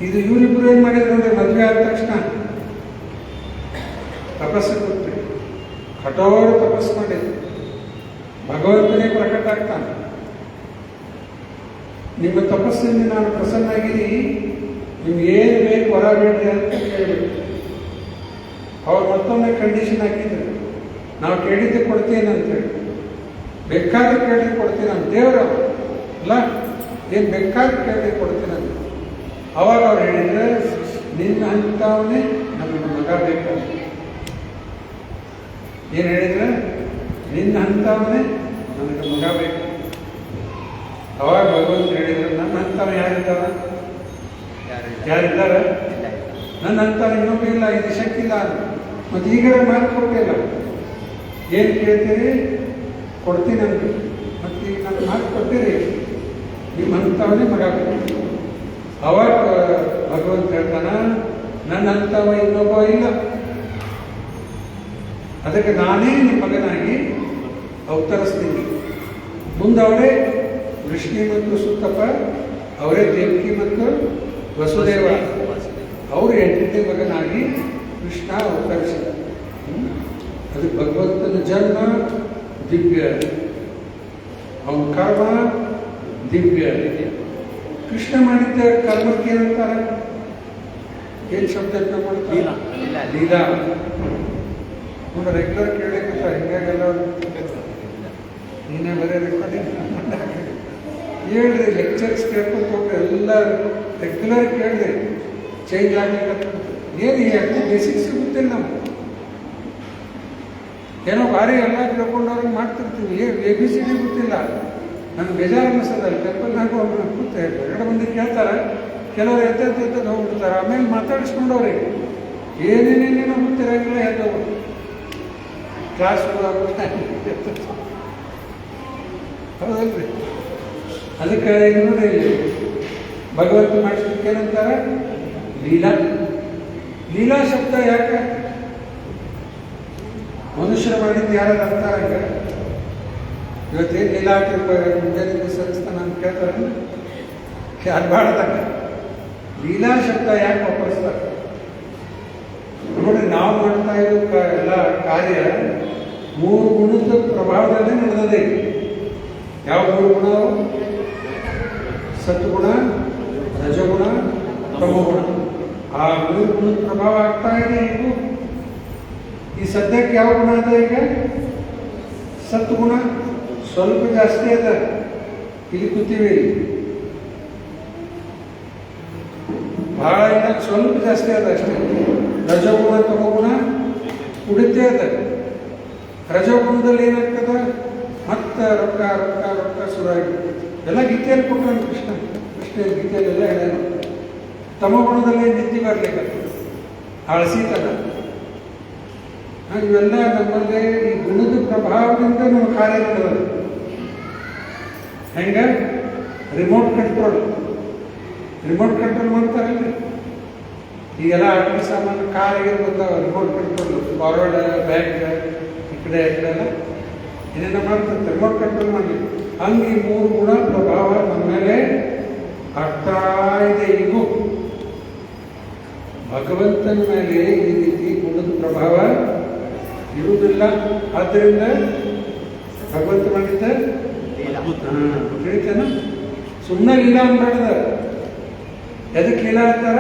ಇದು ಇವರಿಬ್ಬರು ಏನು ಮಾಡಿದ್ರು ನೋಡಿ, ಮದುವೆ ಆದ ತಕ್ಷಣ ತಪಸ್ಸು ಕೊಟ್ಟು ಕಠೋರ ತಪಸ್ಸು ಮಾಡಿದ್ರು. ಭಗವಂತನೇ ಪ್ರಕಟ ಆಗ್ತಾನೆ. ನಿಮ್ಮ ತಪಸ್ಸಿನಿಂದ ನಾನು ಪ್ರಸನ್ನಾಗಿರಿ, ನಿಮ್ಗೆ ಏನು ಬೇಕು ಹೊರಬೇಡ್ರಿ ಅಂತ ಕೇಳಬೇಕು. ಅವ್ರು ಮತ್ತೊಮ್ಮೆ ಕಂಡೀಷನ್ ಹಾಕಿದ್ರು. ನಾವು ಕೇಳಿದ್ದೆ ಕೊಡ್ತೀನಿ ಅಂತೇಳಿ, ಬೇಕಾದ್ರೆ ಕೇಳಿ ಕೊಡ್ತೀನಿ ಅಂತ ದೇವರು ಅಲ್ಲ, ಏನು ಬೇಕಾದ್ರೆ ಕೇಳಿ ಕೊಡ್ತೀನಿ ಅಂತ. ಅವಾಗ ಅವ್ರು ಹೇಳಿದ್ರೆ ನಿನ್ನ ಅಂತವನೇ ನಮಗೆ ಮಗ ಬೇಕು. ಏನು ಹೇಳಿದ್ರೆ ನಿನ್ನ ಅಂತವನೇ ನನಗೆ ಮಗ ಬೇಕು. ಅವಾಗ ಭಗವಂತ ಹೇಳಿದ್ರೆ ನನ್ನ ಅಂತವ ಯಾರಿದ್ದಾರ? ಯಾರಿದ್ದಾರೆ? ನನ್ನ ಅಂತವ ಇನ್ನೊಬ್ಬ ಇಲ್ಲ, ಇದು ಶಕ್ತಿ ಇಲ್ಲ ಅದು. ಮತ್ತು ಈಗ ಮಾತು ಕೊಟ್ಟಿಲ್ಲ, ಏನು ಕೇಳ್ತೀರಿ ಕೊಡ್ತೀನಿ ಅಂತ. ಮತ್ತು ಈಗ ನನ್ನ ಮಾತು ಕೊಟ್ಟಿರಿ, ನಿಮ್ಮ ಅಂತವನೇ ಮಗ ಬೇಕು. ಅವಾಗ ಭಗವಂತ ಹೇಳ್ತಾನ ನನ್ನ ಅಂತವ ಇನ್ನೊಬ್ಬ ಇಲ್ಲ, ಅದಕ್ಕೆ ನಾನೇ ನಿಮ್ಮ ಮಗನಾಗಿ ಅವತರಿಸ್ತೀನಿ. ಮುಂದವರೇ ವೃಷ್ಣಿ ಮತ್ತು ಸುತ್ತಪ್ಪ, ಅವರೇ ದೇವಕಿ ಮತ್ತು ವಸುದೇವ, ಅವರು 8ನೇ ಮಗನಾಗಿ ಕೃಷ್ಣ ಅವತರಿಸಿದ. ಅದಕ್ಕೆ ಭಗವಂತನ ಜನ್ಮ ದಿವ್ಯ, ಅವನ ಕರ್ಮ ದಿವ್ಯ. ಕೃಷ್ಣ ಮಾಡಿದ್ದ ಕರ್ಮಕ್ಕೆ ಏನಂತಾರೆ? ಏನು ಶಬ್ದ ಮಾಡ್ತಾರೆ? ಲೀಲಾ. ಒಂದು ರೆಗ್ಯುಲರ್ ಕೇಳಬೇಕಂತ ಹಿಂಗಾಗೆಲ್ಲ ನೀನೇ ಬರೀ ರೆಕಾರ್ಡಿಂಗ್ ಹೇಳ್ರಿ, ಲೆಕ್ಚರ್ಸ್ ಕೇಳ್ಕೊಂಡು ಹೋಗ್ರಿ, ಎಲ್ಲ ರೆಗ್ಯುಲರ್ ಕೇಳಿದೆ, ಚೇಂಜ್ ಆಗ್ಲಿಕ್ಕೆ ಏನು ಯಾಕೆ ಬೇಸಿಕ್ಸ್ ಗೊತ್ತಿಲ್ಲ ನಮ್ಗೆ. ಏನೋ ಭಾರಿ ಎಲ್ಲ ಕೇಳ್ಕೊಂಡವ್ರಿಗೆ ಮಾಡ್ತಿರ್ತೀವಿ, ABCD ಗೊತ್ತಿಲ್ಲ. ನನಗೆ ಬೇಜಾರು ಅನ್ನಿಸೋದಲ್ಲ, ಟೆಂಪಲ್ನಾಗ ಕೂತ ಎರಡು ಮಂದಿ ಕೇಳ್ತಾರೆ, ಕೆಲವರು ಎದ್ದೆದ್ದು ಹೋಗ್ಬಿಡ್ತಾರೆ. ಆಮೇಲೆ ಮಾತಾಡಿಸ್ಕೊಂಡವ್ರಿಗೆ ಏನೇನೇನೇನೋ ಗೊತ್ತಿರೋಂಗಿಲ್ಲ, ಎದ್ದೋಗ್ರು ಕ್ಲಾಸ್ ಹೌದಲ್ರಿ. ಅದಕ್ಕೆ ನೋಡ್ರಿ, ಇಲ್ಲಿ ಭಗವಂತ ಮಾಡಿಸ್ಲಿಕ್ಕೆ ಏನಂತಾರೆ? ಲೀಲಾ. ಲೀಲಾ ಶಬ್ದ ಯಾಕೆ? ಮನುಷ್ಯರು ಮಾಡಿದ್ದು ಯಾರು ಅಂತಾರೆ? ಈಗ ಇವತ್ತೇನು ಲೀಲಾ ಹಾಕಿರ್ತಾರೆ ಮುಂಜಾನೆ ಸರಿಸ್ತಾನ ಅಂತ ಕೇಳ್ತಾರೆ, ಯಾರು ಬಾಳ್ದಾಗ ಲೀಲಾ ಶಬ್ದ ಯಾಕೆ ವಾಪರಿಸ್ತಾರೆ? ನೋಡಿ, ನಾವು ಮಾಡ್ತಾ ಇರೋ ಎಲ್ಲ ಕಾರ್ಯ 3 ಗುಣದ ಪ್ರಭಾವದಲ್ಲೇ ನಡೆದದೆ. ಯಾವ 3 ಗುಣ? ಸತ್ಗುಣ, ರಜಗುಣ, ತಮಗುಣ. ಆ 3 ಗುಣದ ಪ್ರಭಾವ ಆಗ್ತಾ ಇದೆ. ಈಗ ಈ ಸದ್ಯಕ್ಕೆ ಯಾವ ಗುಣ ಅದ? ಈಗ ಸತ್ಗುಣ ಸ್ವಲ್ಪ ಜಾಸ್ತಿ ಅದ, ಇಲ್ಲಿ ಕೂತೀವಿ, ಬಹಳ ಇಲ್ಲ, ಸ್ವಲ್ಪ ಜಾಸ್ತಿ ಅದ ಅಷ್ಟೇ. ರಜಗುಣ ತಮಗುಣ ಉಳಿತೇ ಅದ. ರಜಗುಣದಲ್ಲಿ ಏನಾಗ್ತದ? ಮತ್ತೆ ರೊಕ್ಕ ರೊಕ್ಕ ರೊಕ್ಕ ಶುರುವಾಗಿರ್ತದೆ. ಎಲ್ಲ ಗೀತೆಯಲ್ಲಿ ಕೊಟ್ಟರು ಕೃಷ್ಣ ಗೀತೆಯಲ್ಲೆಲ್ಲ ಹೇಳ್ಯಾನ. ತಮಗುಣದಲ್ಲಿ ನಿದ್ದೆ ಬರ್ಲಿಕ್ಕೆ ಅಳಸಿತನ. ಇವೆಲ್ಲ ನಮ್ಮಲ್ಲಿ ಈ ಗುಣದ ಪ್ರಭಾವದಿಂದ ನಮ್ಮ ಕಾರ್ಯ ನಡೆದ. ಹೆಂಗ? ರಿಮೋಟ್ ಕಂಟ್ರೋಲ್ ಮಾಡ್ತಾರಲ್ರಿ ಈಗೆಲ್ಲ ಅಡುಗೆ ಸಾಮಾನು, ಕಾರಿಗೆ ಬಂದಾವ ರಿಮೋಟ್ ಕಂಟ್ರೋಲ್, ಫಾರ್ವರ್ಡ್ ಬ್ಯಾಕ್, ಈ ಕಡೆ ಎಲ್ಲ ಏನೇನೋ ಮಾಡ್ತಾರೆ ರಿಮೋಟ್ ಕಂಟ್ರೋಲ್ ಮಾಡಲಿ. ಹಂಗೆ ಈ 3 ಗುಣ ಪ್ರಭಾವ ನಮ್ಮ ಮೇಲೆ ಆಗ್ತಾ ಇದೆ. ಈಗೂ ಭಗವಂತನ ಮೇಲೆ ಈ ರೀತಿ ಗುಣದ ಪ್ರಭಾವ ಇರುವುದಿಲ್ಲ. ಆದ್ದರಿಂದ ಭಗವಂತ ಮಾಡಿದ್ದ ತಿಳಿತೇನ? ಸುಮ್ಮನೆ ಲೀಲಾ ಅನ್ಬಾರ್ದ. ಎದಕ್ಕೆ ಲೀಲಾ ಅಂತಾರ?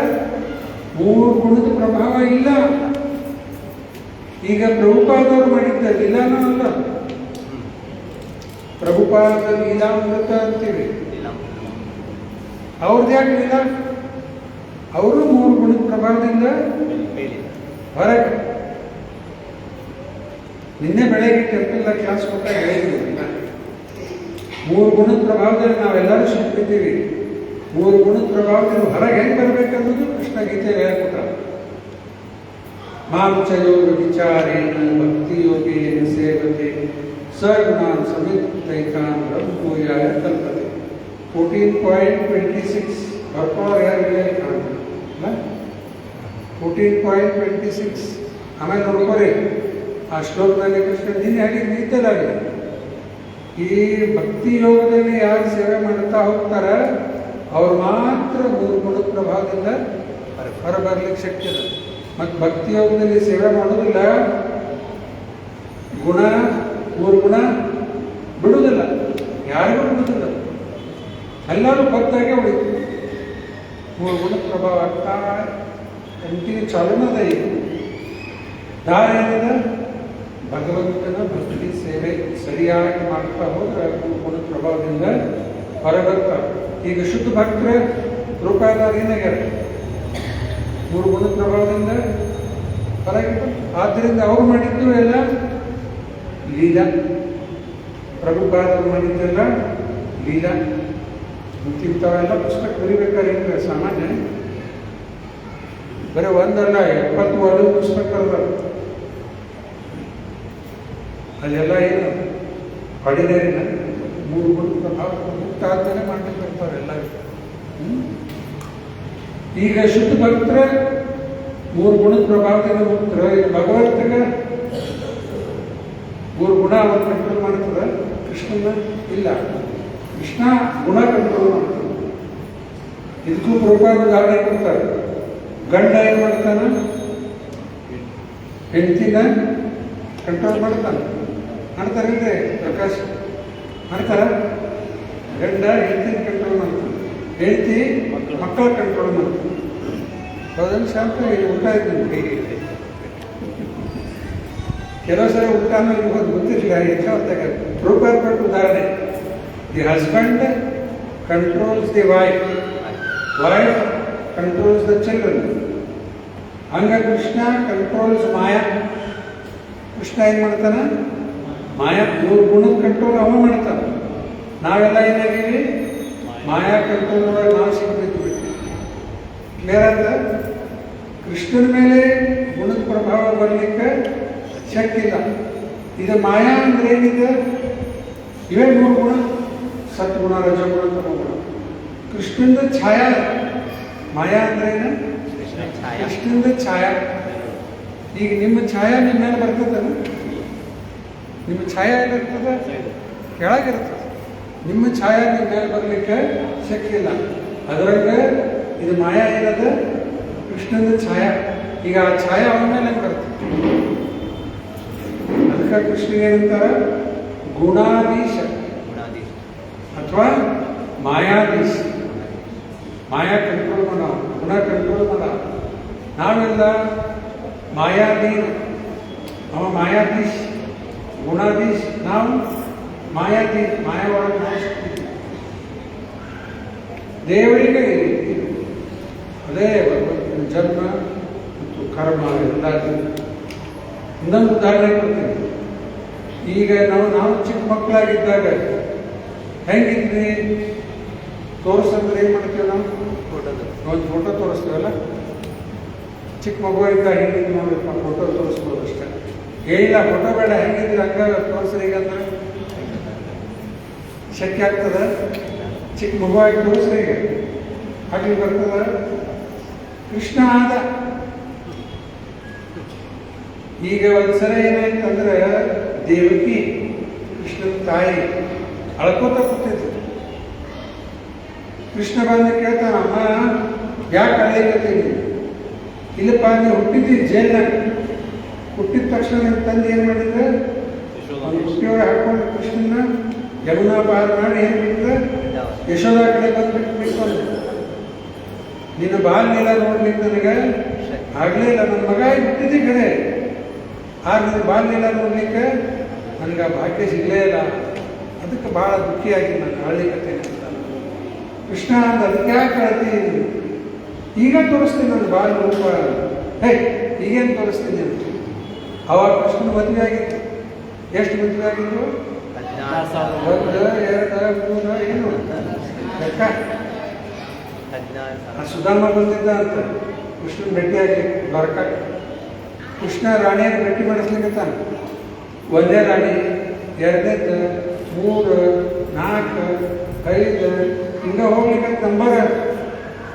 3 ಗುಣದ ಪ್ರಭಾವ ಇಲ್ಲ. ಈಗ ಪ್ರಭುಪಾದವರು ಮಾಡಿದ್ದ ಲೀಲಾನೂ ಅಲ್ಲ. ಪ್ರಭುಪಾದ ಲೀಲಾಮೃತ ಅಂತೀವಿ. ಅವ್ರದ್ದು ಯಾಕೆ ಲೀಲಾ? ಅವರು 3 ಗುಣದ ಪ್ರಭಾವದಿಂದ ಹೊರಗೆ. ನಿನ್ನೆ ಬೆಳಗ್ಗೆ ಟೆಂಪಲ್ ಕ್ಲಾಸ್ ಕೊಟ್ಟಾಗ ಹೇಳಿದ್ವಿ, 3 ಗುಣದ ಪ್ರಭಾವದಲ್ಲಿ ನಾವೆಲ್ಲರೂ ಸಿಕ್ಕಿದ್ದೀವಿ. 3 ಗುಣದ ಪ್ರಭಾವದಿಂದ ಹೊರಗೆ ಹೆಂಗೆ ಬರಬೇಕನ್ನೋದು ಕೃಷ್ಣ ಗೀತೆಯಲ್ಲಿ ಹೇಳ್ಕೊಟ್ಟ. ಮಾಂಚ ಯೋಗ ವಿಚಾರೇಣ ಭಕ್ತಿ ಯೋಗೇನ ಸೇವತೆ ಸಗುಣಾನ್ ಸಮಿತೈತಾನ್ ಬ್ರಹ್ಮೂಯಾಯ ಕಲ್ಪತೆ. 14.26 ಬರ್ಕೊಳ್ಳೋ ಯಾರಿಲ್ಲ ಕಾಣಲ್ಲ. 14.26 ಆಮೇಲೆ ನೋಡ್ಕೋರಿ. ಆ ಶ್ಲೋಕದಲ್ಲಿ ಕೃಷ್ಣ ನೀನು ಹೇಳಿ ನೀತಲಾಗಿದೆ. ಈ ಭಕ್ತಿ ಯೋಗದಲ್ಲಿ ಯಾರು ಸೇವೆ ಮಾಡ್ತಾ ಹೋಗ್ತಾರ ಅವ್ರು ಮಾತ್ರ 3 ಗುಣದ ಪ್ರಭಾವದಿಂದ ಹೊರಬರ್ಲಿಕ್ಕೆ ಶಕ್ಯ ಇದೆ. ಮತ್ತು ಭಕ್ತಿ ಯೋಗದಲ್ಲಿ ಸೇವೆ ಮಾಡೋದಿಲ್ಲ, ಗುಣ 3 ಗುಣ ಬಿಡುವುದಿಲ್ಲ, ಯಾರಿಗೂ ಬಿಡುವುದಿಲ್ಲ, ಎಲ್ಲರೂ ಭಕ್ತಾಗೆ ಉಳಿತು. 3 ಗುಣದ ಪ್ರಭಾವ ಆಗ್ತಾ ಕಂಟಿನ್ಯೂ ಚಾಲೂನದ. ಈಗ ದಾರ ಏನಿದೆ? ಭಗವಂತನ ಭಕ್ತಿ ಸೇವೆ ಸರಿಯಾಗಿ ಮಾಡ್ತಾ ಹೋದ್ರೆ ಗುಣ ಪ್ರಭಾವದಿಂದ ಹೊರಬರ್ತಾರೆ. ಈಗ ಶುದ್ಧ ಭಕ್ತರ ರೂಪಾಯಿದಾರ ಏನಾಗ್ಯಾರ? 3 ಗುಣ ಪ್ರಭಾವದಿಂದ ಹೊರಗೆ. ಆದ್ದರಿಂದ ಅವ್ರು ಮಾಡಿದ್ದು ಎಲ್ಲ ಲೀಲಾ, ಪ್ರಭುಪಾದರು ಮಾಡಿದ್ದೆಲ್ಲ ಲೀಲಾ. ಇಂಥವೆಲ್ಲ ಪುಸ್ತಕ ಬರೀಬೇಕಾದ್ರೆ ಸಾಮಾನ್ಯ ಬರೀ ಒಂದಲ್ಲ 70 ಪುಸ್ತಕ ಬರ್ತದೆ. ಅದೆಲ್ಲ ಏನು ಆರ್ಡಿನರಿನ 3 ಗುಣ ಪ್ರಭಾವ ಮುಕ್ತ ಆದ್ಮೇಲೆ ಮಾಡ್ತಿರ್ತಾರೆ ಎಲ್ಲ. ಈಗ ಶುದ್ಧ ಭಕ್ತರ 3 ಗುಣದ ಪ್ರಭಾವದಿಂದ ಮುಕ್ತರ. ಭಗವಂತಗ 3 ಗುಣ ಅವ್ರು ಕಂಟ್ರೋಲ್ ಮಾಡ್ತದ, ಕೃಷ್ಣನ ಇಲ್ಲ. ಕೃಷ್ಣ ಗುಣ ಕಂಟ್ರೋಲ್ ಮಾಡ್ತಾನೆ. ಇದಕ್ಕೂ ಪ್ರಭಾವ ಉದಾಹರಣೆ ಕೊಡ್ತಾರೆ. ಗಂಡ ಏನ್ ಮಾಡ್ತಾನ? ಹೆಂಡತಿನ ಕಂಟ್ರೋಲ್ ಮಾಡ್ತಾನೆ. ಮಾಡ್ತಾರಿಲ್ರಿ ಪ್ರಕಾಶ್? ಮಾಡ್ತಾರ? ಗಂಡ ಹೆಂಡತಿನ ಕಂಟ್ರೋಲ್ ಮಾಡ್ತಾನೆ, ಹೆಂಡತಿ ಮಕ್ಕಳ ಕಂಟ್ರೋಲ್ ಮಾಡ್ತಾನೆ. ಹೌದನ್ನು ಶಾಂತ ಊಟ ಇದ್ದೀನಿ ಕೈಗೆ. ಕೆಲವು ಸಲ ಊಟನೂ ಇರ್ಬೋದು, ಗೊತ್ತಿರಲಿಲ್ಲ. ಹೆಚ್ಚಾಗ ಪ್ರೂಫರ್ ಕೊಟ್ಟು ಉದಾಹರಣೆ. The husband controls the wife, wife controls the children. ಹಂಗ ಕೃಷ್ಣ ಕಂಟ್ರೋಲ್ಸ್ ಮಾಯಾ. ಕೃಷ್ಣ ಏನ್ ಮಾಡ್ತಾನ? ಮಾಯಾ 3 ಗುಣದ ಕಂಟ್ರೋಲ್ ಅವ ಮಾಡ್ತಾನ. ನಾವೆಲ್ಲ ಏನಾಗೀವಿ? ಮಾಯಾ ಕಂಟ್ರೋಲ್ ಒಳಗೆ ನಾವು ಸಿಗ್ಬಿದ್ವಿ. ಕ್ಲಿಯರ್ ಆದ? ಕೃಷ್ಣನ ಮೇಲೆ ಗುಣದ ಪ್ರಭಾವ ಬರಲಿಕ್ಕೆ ಶಕ್ತಿ ಇಲ್ಲ. ಇದು ಮಾಯಾ ಅಂದ್ರೆ ಏನಿದೆ? ಇವೇ 3 ಗುಣ: ಸತ್ಗುಣ, ರಜಗುಣ, ತಮಗುಣ. ಕೃಷ್ಣಂದ ಛಾಯಾ. ಮಾಯಾ ಅಂದ್ರೆ ಏನು? ಕೃಷ್ಣಂದ ಛಾಯಾ. ಈಗ ನಿಮ್ಮ ಛಾಯಾ ನಿಮ್ಮ ಮೇಲೆ ಬರ್ತದಲ್ಲ? ನಿಮ್ಮ ಛಾಯಾ ಎಲ್ಲಿರ್ತದ? ಕೆಳಗಿರ್ತದೆ. ನಿಮ್ಮ ಛಾಯಾ ನಿಮ್ಮ ಮೇಲೆ ಬರಲಿಕ್ಕೆ ಶಕ್ತಿ ಇಲ್ಲ. ಅದರಾಗ ಇದು ಮಾಯಾ ಇರೋದು ಕೃಷ್ಣನ ಛಾಯಾ. ಈಗ ಆ ಛಾಯಾ ಅವನ ಮೇಲೆ ಬರ್ತದೆ. ಅದಕ್ಕೆ ಕೃಷ್ಣ ಏನಂತಾರ? ಗುಣಾಧೀಶ ಅಥವಾ ಮಾಯಾಧೀಶ. ಮಾಯಾ ಕಂಟ್ರೋಲ್ ಮಾಡ, ಗುಣ ಕಂಟ್ರೋಲ್ ಮಾಡ. ನಾವೆಲ್ಲ ಮಾಯಾಧೀನ. ಅವ ಮಾಯಾಧೀಶ್, ಗುಣಾಧೀಶ್. ನಾವು ಮಾಯಾಧೀನ, ಮಾಯಾ ಒಳಗೆ ದೇವರಿಗೆ. ಅದೇ ಭಗವಂತನ ಜನ್ಮ ಮತ್ತು ಕರ್ಮ ಎಲ್ಲ. ಇನ್ನೊಂದು ಉದಾಹರಣೆ ಕೊಡ್ತೀನಿ. ಈಗ ನಾವು ಚಿಕ್ಕ ಮಕ್ಕಳಾಗಿದ್ದಾಗ ಹೆಂಗಿದ್ವಿ? ತೋರಿಸಂದ್ರೆ ಏನು ಮಾಡ್ತೀವಿ? ನಾವು ಒಂದು ಫೋಟೋ ತೋರಿಸ್ತೀವಲ್ಲ. ಚಿಕ್ಕ ಮಗು ಇದ್ದಾಗ ಹೆಂಗಿದ್ದು ನೋಡ್ರಿಪ್ಪ, ಫೋಟೋ ತೋರಿಸ್ಬೋದು ಅಷ್ಟೇ. ಏನಿಲ್ಲ ಫೋಟೋ ಬೇಡ, ಹೆಂಗಿದ್ರೆ ಹಂಗ ತೋರಿಸ್ರಿ. ಈಗಂದ್ರೆ ಶಕ್ಯ ಆಗ್ತದ? ಚಿಕ್ಕ ಮಗುವಾಗಿ ತೋರಿಸ್ರಿ. ಈಗ ಆಗ್ಲಿ ಬರ್ತದ? ಕೃಷ್ಣ ಆದ. ಈಗ ಒಂದ್ಸಲ ಏನಾಯ್ತಂದ್ರೆ, ದೇವಕಿ ಕೃಷ್ಣನ ತಾಯಿ ಅಳ್ಕೋತ ಕೂತಿದ್ರು. ಕೃಷ್ಣ ಬಂದು ಕೇಳ್ತಾನ, ಅಮ್ಮ ಯಾಕೆ ಅಳಿಕತ್ತೀನಿ? ಇಲ್ಲಪ್ಪ, ನೀವು ಹುಟ್ಟಿದ್ದಿ ಜೈಲ್ನಾಗ. ಹುಟ್ಟಿದ ತಕ್ಷಣ ನನ್ನ ತಂದೆ ಏನು ಮಾಡಿದ್ರೆ, ಒಂದು ಹುಟ್ಟಿಯೊಳಗೆ ಹಾಕೊಂಡು ಕೃಷ್ಣನ ಯಮುನಾ ಪಾರ ಮಾಡಿ ಏನು ಬಿಟ್ಟಿದ್ರೆ, ಯಶೋಧ ಕಡೆ ಬಂದ್ಬಿಟ್ಟು ನಿನ್ನ ಬಾಲ್ಯೆಲ್ಲ ನೋಡ್ಲಿಕ್ಕೆ ನನಗೆ ಆಗಲೇ ಇಲ್ಲ. ನನ್ನ ಮಗ ಬಿಟ್ಟಿದ್ದಿ ಕಡೆ, ಆಗ ನನ್ನ ಬಾಲ್ಯೆಲ್ಲ ನೋಡ್ಲಿಕ್ಕೆ ನನಗೆ ಆ ಭಾಗ್ಯ ಸಿಗಲೇ ಇಲ್ಲ. ಅದಕ್ಕೆ ಭಾಳ ದುಃಖಿಯಾಗಿ ನಾನು ಅಳ್ಲಿಕತ್ತೇನೆ ಅಂತ ಕೃಷ್ಣ ಅಂತ. ಅದಕ್ಕೆ ಯಾಕೆ ಅಳ್ತೀನಿ? ಈಗ ತೋರಿಸ್ತೀನಿ ನನ್ನ ಬಾಲ್ಯ ರೂಪ. ಹೇ, ಈಗೇನು ತೋರಿಸ್ತೀನಿ ಅಂತ. ಅವಾಗ ಕೃಷ್ಣನ ಮದುವೆ ಆಗಿತ್ತು. ಎಷ್ಟು ಮದುವೆ ಆಗಿತ್ತು? 1, 2, 3 ಏನು ಲೆಕ್ಕ? ಸುಧಾಮ ಬಂದಿದ್ದ ಅಂತ ಕೃಷ್ಣನ ಭೇಟಿ ಆಗ್ಲಿಕ್ಕೆ ಬರ್ಕ. ಕೃಷ್ಣ ರಾಣಿಯನ್ನು ಭೇಟಿ ಮಾಡಿಸ್ಲಿಕ್ಕೆ ಒಂದೇ ರಾಣಿ, 2ನೇದು, 3, 4, 5 ಹಿಂಗ ಹೋಗ್ಲಿಕ್ಕೆ ನಂಬರ್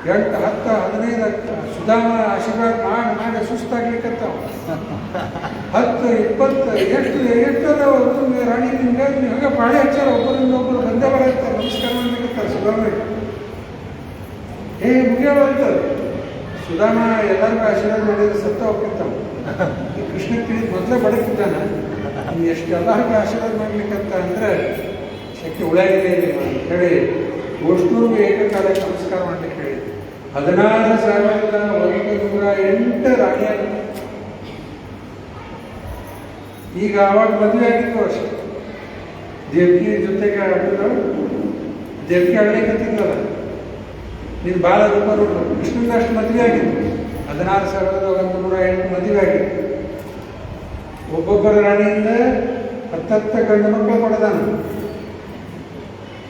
8, 10, 15 ಸುಧಾಮ ಆಶೀರ್ವಾದ ಮಾಡಿ ಮಾಡಿ ಸುಸ್ತಾಗ್ಲಿಕ್ಕತ್ತಾವ. 10, 20 ಎಷ್ಟು ರಾಣಿ ನಿಮ್ಗೆ ಹಾಗೆ ಪಾಳಿ ಹಚ್ಚಾರ. ಒಬ್ಬರಿಂದ ಒಬ್ಬರು ಬಂದೇ ಬರತ್ತಾರೆ, ನಮಸ್ಕಾರ ಮಾಡ್ಲಿಕ್ಕತ್ತಾರೆ ಸುಧಾಮ. ಮುಗಿಯೋಣ ಅಂತ ಸುಧಾಮ ಎಲ್ಲರಿಗೂ ಆಶೀರ್ವಾದ ಮಾಡಿದ್ರೆ ಸತ್ತ ಹೋಗ್ತಿರ್ತಾವ. ಕೃಷ್ಣ ತಿಳಿದ ಮೊದಲೇ ಬಡಕಿದ್ದಾನ. ಎಷ್ಟು ಎಲ್ಲರಿಗೂ ಆಶೀರ್ವಾದ ಮಾಡ್ಲಿಕ್ಕಂತ ಅಂದ್ರೆ ಶಕ್ತಿ ಉಳಾಗಿದೆ ಅಂತ ಹೇಳಿ ಗೋಷ್ಠೂರ್ಗೂ ಏಕಕಾಲಕ್ಕೆ ನಮಸ್ಕಾರ ಮಾಡ್ಲಿಕ್ಕೆ ಹೇಳಿ 16,108 ರಾಣಿಯಾಗ. ಈಗ ಆವಾಗ ಮದುವೆ ಆಗಿತ್ತು ಅಷ್ಟೆ. ದೇವಕಿ ಜೊತೆಗೆ ದೇವಕಿ ಆಗ್ಲಿಕ್ಕತ್ತಿದ್ದಲ್ಲ, ನೀನು ಬಾಲ ರೂಪ ನೋಡು. ಕೃಷ್ಣಂದು ಅಷ್ಟು ಮದುವೆ ಆಗಿತ್ತು, 16,108 ಮದುವೆ ಆಗಿತ್ತು. ಒಬ್ಬೊಬ್ಬರ ರಾಣಿಯಿಂದ 10 ಗಂಡು ಮಕ್ಕಳು ಪಡೆದಾನ.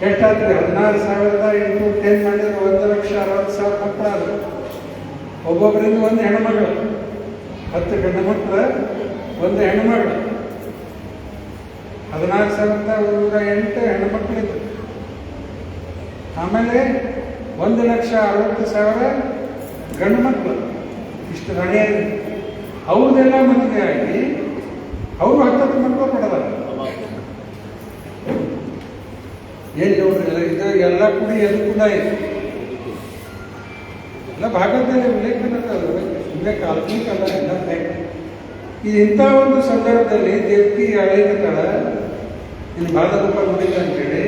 ಎಷ್ಟಾದ್ರೆ 16,810 ಮಾಡಿದ್ರೆ 1,60,000 ಮಕ್ಕಳಾದ್ರು. ಒಬ್ಬೊಬ್ಬರಿಂದ ಒಂದು ಹೆಣ್ಮಗಳು, 10 ಗಂಡು ಮಕ್ಕಳು, ಒಂದು ಹೆಣ್ಮಗಳು. 16,108 ಹೆಣ್ಮಕ್ಳಿದ್ರು. ಆಮೇಲೆ 1,60,000 ಗಂಡು ಮಕ್ಕಳು. ಇಷ್ಟು ರಾಣಿಯಾಗಿ ಅವ್ರದ್ದೆಲ್ಲ ಮದುವೆ ಆಗಿ ಅವರು 10 ಮಕ್ಕಳು ಪಡೆದ. ಏನು ನೋಡ್ರಿ, ಇದು ಎಲ್ಲ ಕೂಡಿ ಎದು ಕೂಡ ಇದೆ, ಎಲ್ಲ ಭಾಗದಲ್ಲಿ ಉಲ್ಲೇಖ ಕಾಲ್ಪನಿಕ ಅಲ್ಲ, ಎಲ್ಲ ಫ್ಯಾಕ್ಟ್. ಇದು ಇಂಥ ಒಂದು ಸಂದರ್ಭದಲ್ಲಿ ದೇವಕಿ ಅಳೈತಾಳ, ಇನ್ನು ಬಾಲ ರೂಪ ನೋಡಿಲ್ಲ ಅಂತೇಳಿ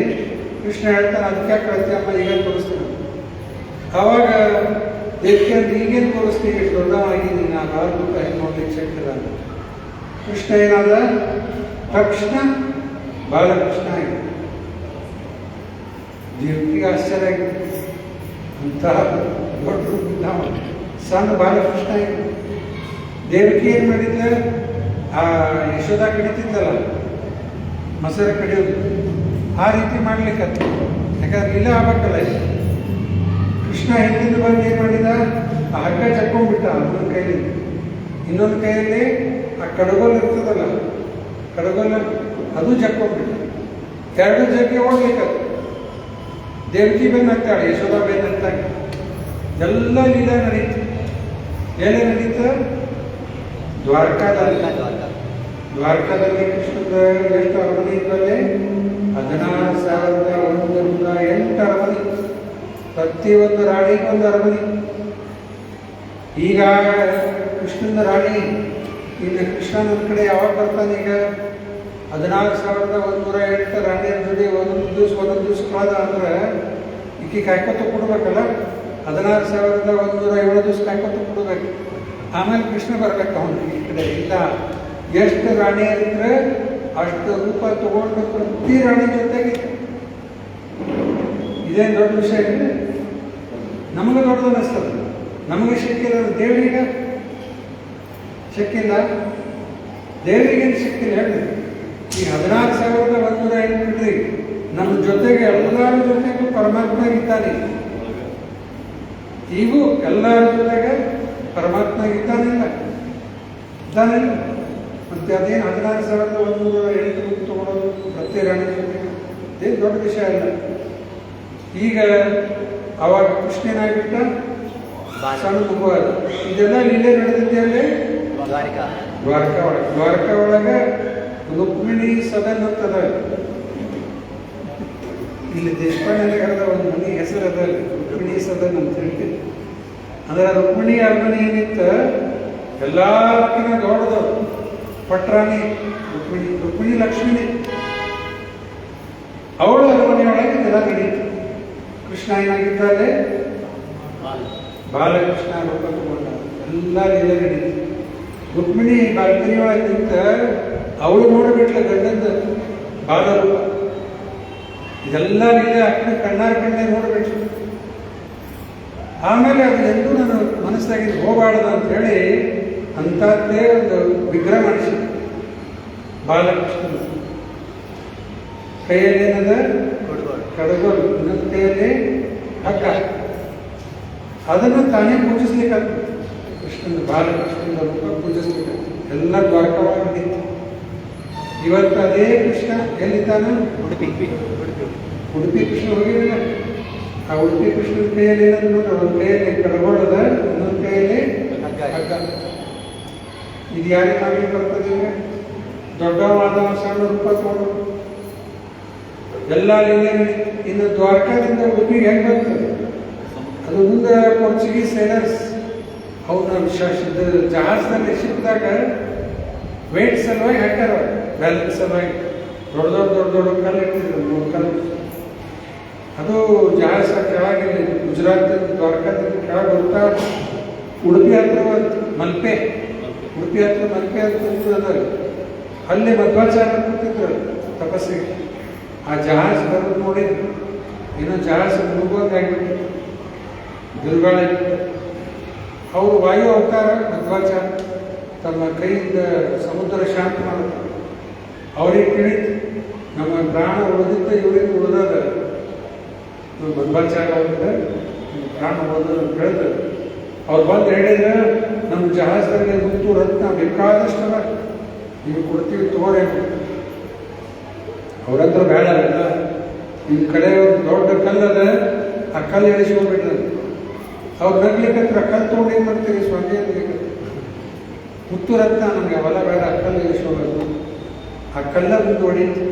ಕೃಷ್ಣ ಹೇಳ್ತಾನೆ, ಅದಕ್ಕೆ ಕಳಿಸ್ತೀಯ ಅಮ್ಮ, ಈಗ ತೋರಿಸ್ತೀನಿ. ಆವಾಗ ದೇವಕಿ ಅಂತ ಈಗೇನು ತೋರಿಸ್ತೀನಿ, ಇಷ್ಟು ದೊಡ್ಡವಾಗಿದ್ದೀನಿ, ನಾ ಬಾಲ ರೂಪ ಹೆಂಗೆ ನೋಡ್ಲಿಕ್ಕೆ ಶಕ್ತಿಲ್ಲ ಅಂತ. ಕೃಷ್ಣ ಏನಾದ ತಕ್ಷಣ ಬಾಲಕೃಷ್ಣ ಆಗಿದೆ. ದೇವಕಿಗೆ ಆಶ್ಚರ್ಯ ಆಗಿದೆ, ಅಂತಹ ದೊಡ್ಡ ನಾವು ಸಣ್ಣ ಬಾಲಕೃಷ್ಣ ಆಗಿದೆ. ದೇವಕಿ ಏನು ಮಾಡಿದ್ಲ, ಆ ಯಶೋಧ ಕಡಿತಿದ್ದಲ್ಲ ಮೊಸರ ಕಡಿಯೋದು, ಆ ರೀತಿ ಮಾಡ್ಲಿಕ್ಕೆ ಯಾಕಂದ್ರೆ ಇಲ್ಲ ಆಗ್ಬೇಕಲ್ಲ. ಕೃಷ್ಣ ಹಿಂದಿಂದ ಬಂದು ಏನು ಮಾಡಿದ, ಆ ಹಗ್ಗ ಚಕ್ಕೊಂಡ್ಬಿಟ್ಟ ಒಂದೊಂದು ಕೈಲಿ, ಇನ್ನೊಂದು ಕೈಯಲ್ಲಿ ಆ ಕಡಗೋಲ್ ಇರ್ತದಲ್ಲ, ಕಡಗೋಲ್ ಅದು ಜಕ್ಕೊಂಡ್ಬಿಟ್ಟ. ಎರಡು ಜಗ್ಗೆ ಓಡ್ಲಿಕ್ಕೆ ದೇವಕಿ ಬೆನ್ನಂತಾಳೆ, ಯಶೋಧ ಬೆನ್ನಂತಾಳೆ. ಎಲ್ಲ ಲೀಲಾ ನಡೀತು. ಏನೇ ನಡೀತ, ದ್ವಾರಕಾದಲ್ಲಿ ಕೃಷ್ಣದ ಎಷ್ಟು ಅರಮನೆ ಇದ್ದಲ್ಲಿ 16,108 ಅರಮನೆ. ಪ್ರತಿಯೊಂದು ರಾಣಿಗೊಂದು ಅರಮನೆ. ಈಗ ಕೃಷ್ಣನ ರಾಣಿ, ಇನ್ನು ಕೃಷ್ಣ ನನ್ನ ಕಡೆ ಯಾವಾಗ ಬರ್ತಾನೆ, ಈಗ 16,108 ರಾಣಿಯರ ಜೊತೆ ಒಂದೊಂದು ದಿವಸ ಕಳೆದ ಅಂದ್ರೆ ಈಕೆ ಕಾಯ್ಕೊತ ಕೊಡ್ಬೇಕಲ್ಲ. 16,107 ದಿವಸ ಕಾಯ್ಕೊತ ಕೊಡ್ಬೇಕು. ಆಮೇಲೆ ಕೃಷ್ಣ ಬರ್ಬೇಕು ಅವನಿಗೆ ಈ ಕಡೆ. ಇಲ್ಲ, ಎಷ್ಟು ರಾಣಿಯರಿದ್ರೆ ಅಷ್ಟು ರೂಪ ತಗೊಂಡು ಪ್ರತಿ ರಾಣಿ ಜೊತೆಗೆ. ಇದೇನು ದೊಡ್ಡ ವಿಷಯ ಇದೆ, ನಮಗೆ ದೊಡ್ಡದು ಅನ್ನಿಸ್ತದೆ. ನಮಗೆ ಶಕ್ತಿಲ್ಲ, ದೇವರಿಗೆ ಶಕ್ತಿಲ್ಲ, ದೇವರಿಗೇನು ಶಕ್ತಿಲ್ಲ ಹೇಳಿ. ಈ 16,108 ಬಿಡ್ರಿ, ನಮ್ಮ ಜೊತೆಗೆ ಎಲ್ಲರ ಜೊತೆಗೂ ಪರಮಾತ್ಮ ಇದ್ದಾನೆ. ಈಗೂ ಎಲ್ಲರ ಜೊತೆಗೆ ಪರಮಾತ್ಮ ಇದ್ದಾನಿಲ್ಲ. ಮತ್ತೆ ಅದೇನು 16,108 ತಗೊಳ್ಳೋದು ಪ್ರತಿ ರಾಣಿ ಜೊತೆಗೆ ಅದೇನು ದೊಡ್ಡ ವಿಷಯ ಇಲ್ಲ. ಈಗ ಅವಾಗ ಕೃಷ್ಣನಾಗ್ಬಿಟ್ಟ, ಸಣ್ಣ ಮಗು ಅದ. ಇದೆಲ್ಲ ಲೀಲೆ ನಡೆದಿದ್ದಲ್ಲಿ ದ್ವಾರಕಾ ಒಳಗೆ ರುಕ್ಮಿಣಿ ಸದನ್ ಅಂತದ. ಇಲ್ಲಿ ದೇಶಪಾಂಡೆ ಕರೆದ ಒಂದು ಮನೆ ಹೆಸರು ಅದ, ರುಕ್ಮಿಣಿ ಸದನ್ ಅಂತ ಹೇಳಿ. ಅಂದ್ರೆ ರುಕ್ಮಿಣಿ ಅರಮನೆ ಏನಿತ್ತು, ಎಲ್ಲಕ್ಕಿಂತ ದೊಡ್ಡದು ಪಟ್ರಾಣಿ ರುಕ್ಮಿಣಿ ಲಕ್ಷ್ಮಿನಿ. ಅವಳ ಅರಮನೆಯೊಳಗೆ ಇದೆಲ್ಲ ನಡೀತು. ಕೃಷ್ಣ ಏನಾಗಿದ್ದಾಳೆ, ಬಾಲಕೃಷ್ಣ ರೂಪ ತಗೊಂಡ ಎಲ್ಲ ಲೀಲೆ ನಡೀತು. ರುಕ್ಮಿಣಿ ಬಾಲ್ಕನಿಯೊಳಗೆ ನಿಂತ ಅವಳು ನೋಡಿಬಿಟ್ಲ ಗಂಡದ ಬಾಲರೂಪ. ಇದೆಲ್ಲ ಲೀಲೆ ಅಕ್ಕನ ಕಣ್ಣಾರ ಕಣ್ಣೆ ನೋಡ್ಬಿಟ್ಲು. ಆಮೇಲೆ ಅದು ಎಂದೂ ನನ್ನ ಮನಸ್ಸಾಗಿ ಹೋಗಬಾರ್ದು ಅಂತ ಹೇಳಿ ಅಂತದ್ದೇ ಒಂದು ವಿಗ್ರಹ ಮಾಡಿಸಿ ಬಾಲಕೃಷ್ಣ. ಕೈಯಲ್ಲಿ ಏನದ ಕಡಗೋಲು, ಇನ್ನೊಂದು ಕೈಯಲ್ಲಿ ಹಗ್ಗ. ಅದನ್ನು ತಾನೇ ಪೂಜಿಸ್ಲಿಕ್ಕೆ ಕೃಷ್ಣನ ಬಾಲಕೃಷ್ಣನ ರೂಪ ಪೂಜಿಸ್ಲಿಕ್ಕೆ ಎಲ್ಲ ದ್ವಾರಕವಾಗಿ ನಡೀತು. ಇವತ್ತು ಅದೇ ಕೃಷ್ಣ ಎಲ್ಲಿದ್ದಾನ, ಉಡುಪಿ ಕೃಷ್ಣ ಹೋಗಿರಲಿಲ್ಲ. ಆ ಉಡುಪಿ ಕೃಷ್ಣನ ಕೈಯಲ್ಲಿ ಏನಂದ್ರೆ ನೋಡ್ರಿ, ಒಂದು ಕೈಯಲ್ಲಿ ಕಡಗೋಳದ, ಇನ್ನೊಂದು ಕೈಯಲ್ಲಿ ಹಗ್ಗ. ಇದು ಯಾರಿಗೆ ಮಾಡ್ಲಿಕ್ಕೆ ಬರ್ತದೆ? ದೊಡ್ಡವಾದ ಸಣ್ಣ ರೂಪ ತಗೊಂಡು ಎಲ್ಲ ಲೀಲೆ. ಇನ್ನು ದ್ವಾರಕಾದಿಂದ ಉಡುಪಿಗೆ ಹೆಂಗೆ ಬರ್ತದೆ? ಅದು ಮುಂದೆ ಪೋರ್ಚುಗೀಸ್ ಸೇಲರ್ಸ್ ಅವನ್ನ ಜಹಾಜ್ನಲ್ಲಿ ಶಿಪ್ದಾಗ ವೇಟ್ ಸಲುವಾಗಿ ಹಾಕ್ಯಾರ, ಬ್ಯಾಲೆನ್ಸ್ ಸಲುವಾಗಿ ದೊಡ್ಡ ಕಲ್ಲು ಇಟ್ಟಿದ್ರು, 3 ಕಲ್ಲು. ಅದು ಜಹಾಜ್ ಕೆಳಗಿಲ್ಲ, ಗುಜರಾತ್ ದ್ವಾರಕಾದಿಂದ ಕೆಳಗೆ ಬರ್ತಾ ಉಡುಪಿ ಹತ್ರ ಮಲ್ಪೆ ಅಂತ ಅದ. ಅಲ್ಲೇ ಮಧ್ವಾಚಾರ ಕೂತಿದ್ರು ತಪಸ್ಸಿಗೆ. ಆ ಜಹಾಜ ಬರೋದು ನೋಡಿದ್ರು, ಏನೋ ಜಹಾಜ ಮುಳುಗೋದಾಗಿಬಿಟ್ಟಿತ್ತು, ಬಿರುಗಾಳ. ಅವರು ವಾಯು ಅವತಾರ ಮಧ್ವಾಚಾರ ತಮ್ಮ ಕೈಯಿಂದ ಸಮುದ್ರ ಶಾಂತ ಮಾಡುತ್ತಾರೆ. ಅವ್ರಿಗೆ ತಿಳಿತು ನಮ್ಮ ಪ್ರಾಣ ಉಳಿದಿದ್ದ ಇವರಿಗೆ ಉಳಿದದ, ಮಧ್ವಾಚಾರ ಅವ್ರಿಂದ ಪ್ರಾಣ ಉಳಿದ ಬೆಳೆದ. ಅವ್ರು ಬಂದು ಹೇಳಿದ್ರೆ ನಮ್ಮ ಜಹಾಜದಲ್ಲಿ ಮುತ್ತು ರತ್ನ ಬೇಕಾದಷ್ಟವ ನೀವು ಕೊಡ್ತೀವಿ ತೋರೆ. ಅವ್ರಂದ್ರೆ ಬೇಡ ಅಲ್ಲ, ನಿಮ್ಮ ಕಡೆ ಒಂದು ದೊಡ್ಡ ಕಲ್ಲದ, ಆ ಕಲ್ಲು ಇಳಿಸ್ಕೊಂಡ್ಬಿಟ್ರೆ ಅವ್ರು ನಗ್ಲಿಕ್ಕೆ ಕಲ್ಲು ತೊಗೊಂಡು ಏನು ಮಾಡ್ತೀವಿ ಸ್ವಾಮಿ ಅಂತ. ಮುತ್ತು ರತ್ನ ನಮಗೆ ಅವೆಲ್ಲ ಬೇಡ, ಆ ಕಲ್ಲು ಇಳಿಸ್ಕೋಬೇಕು. ಆ ಕಲ್ಲ ಮುಂದೆ ಹೊಡೀತು,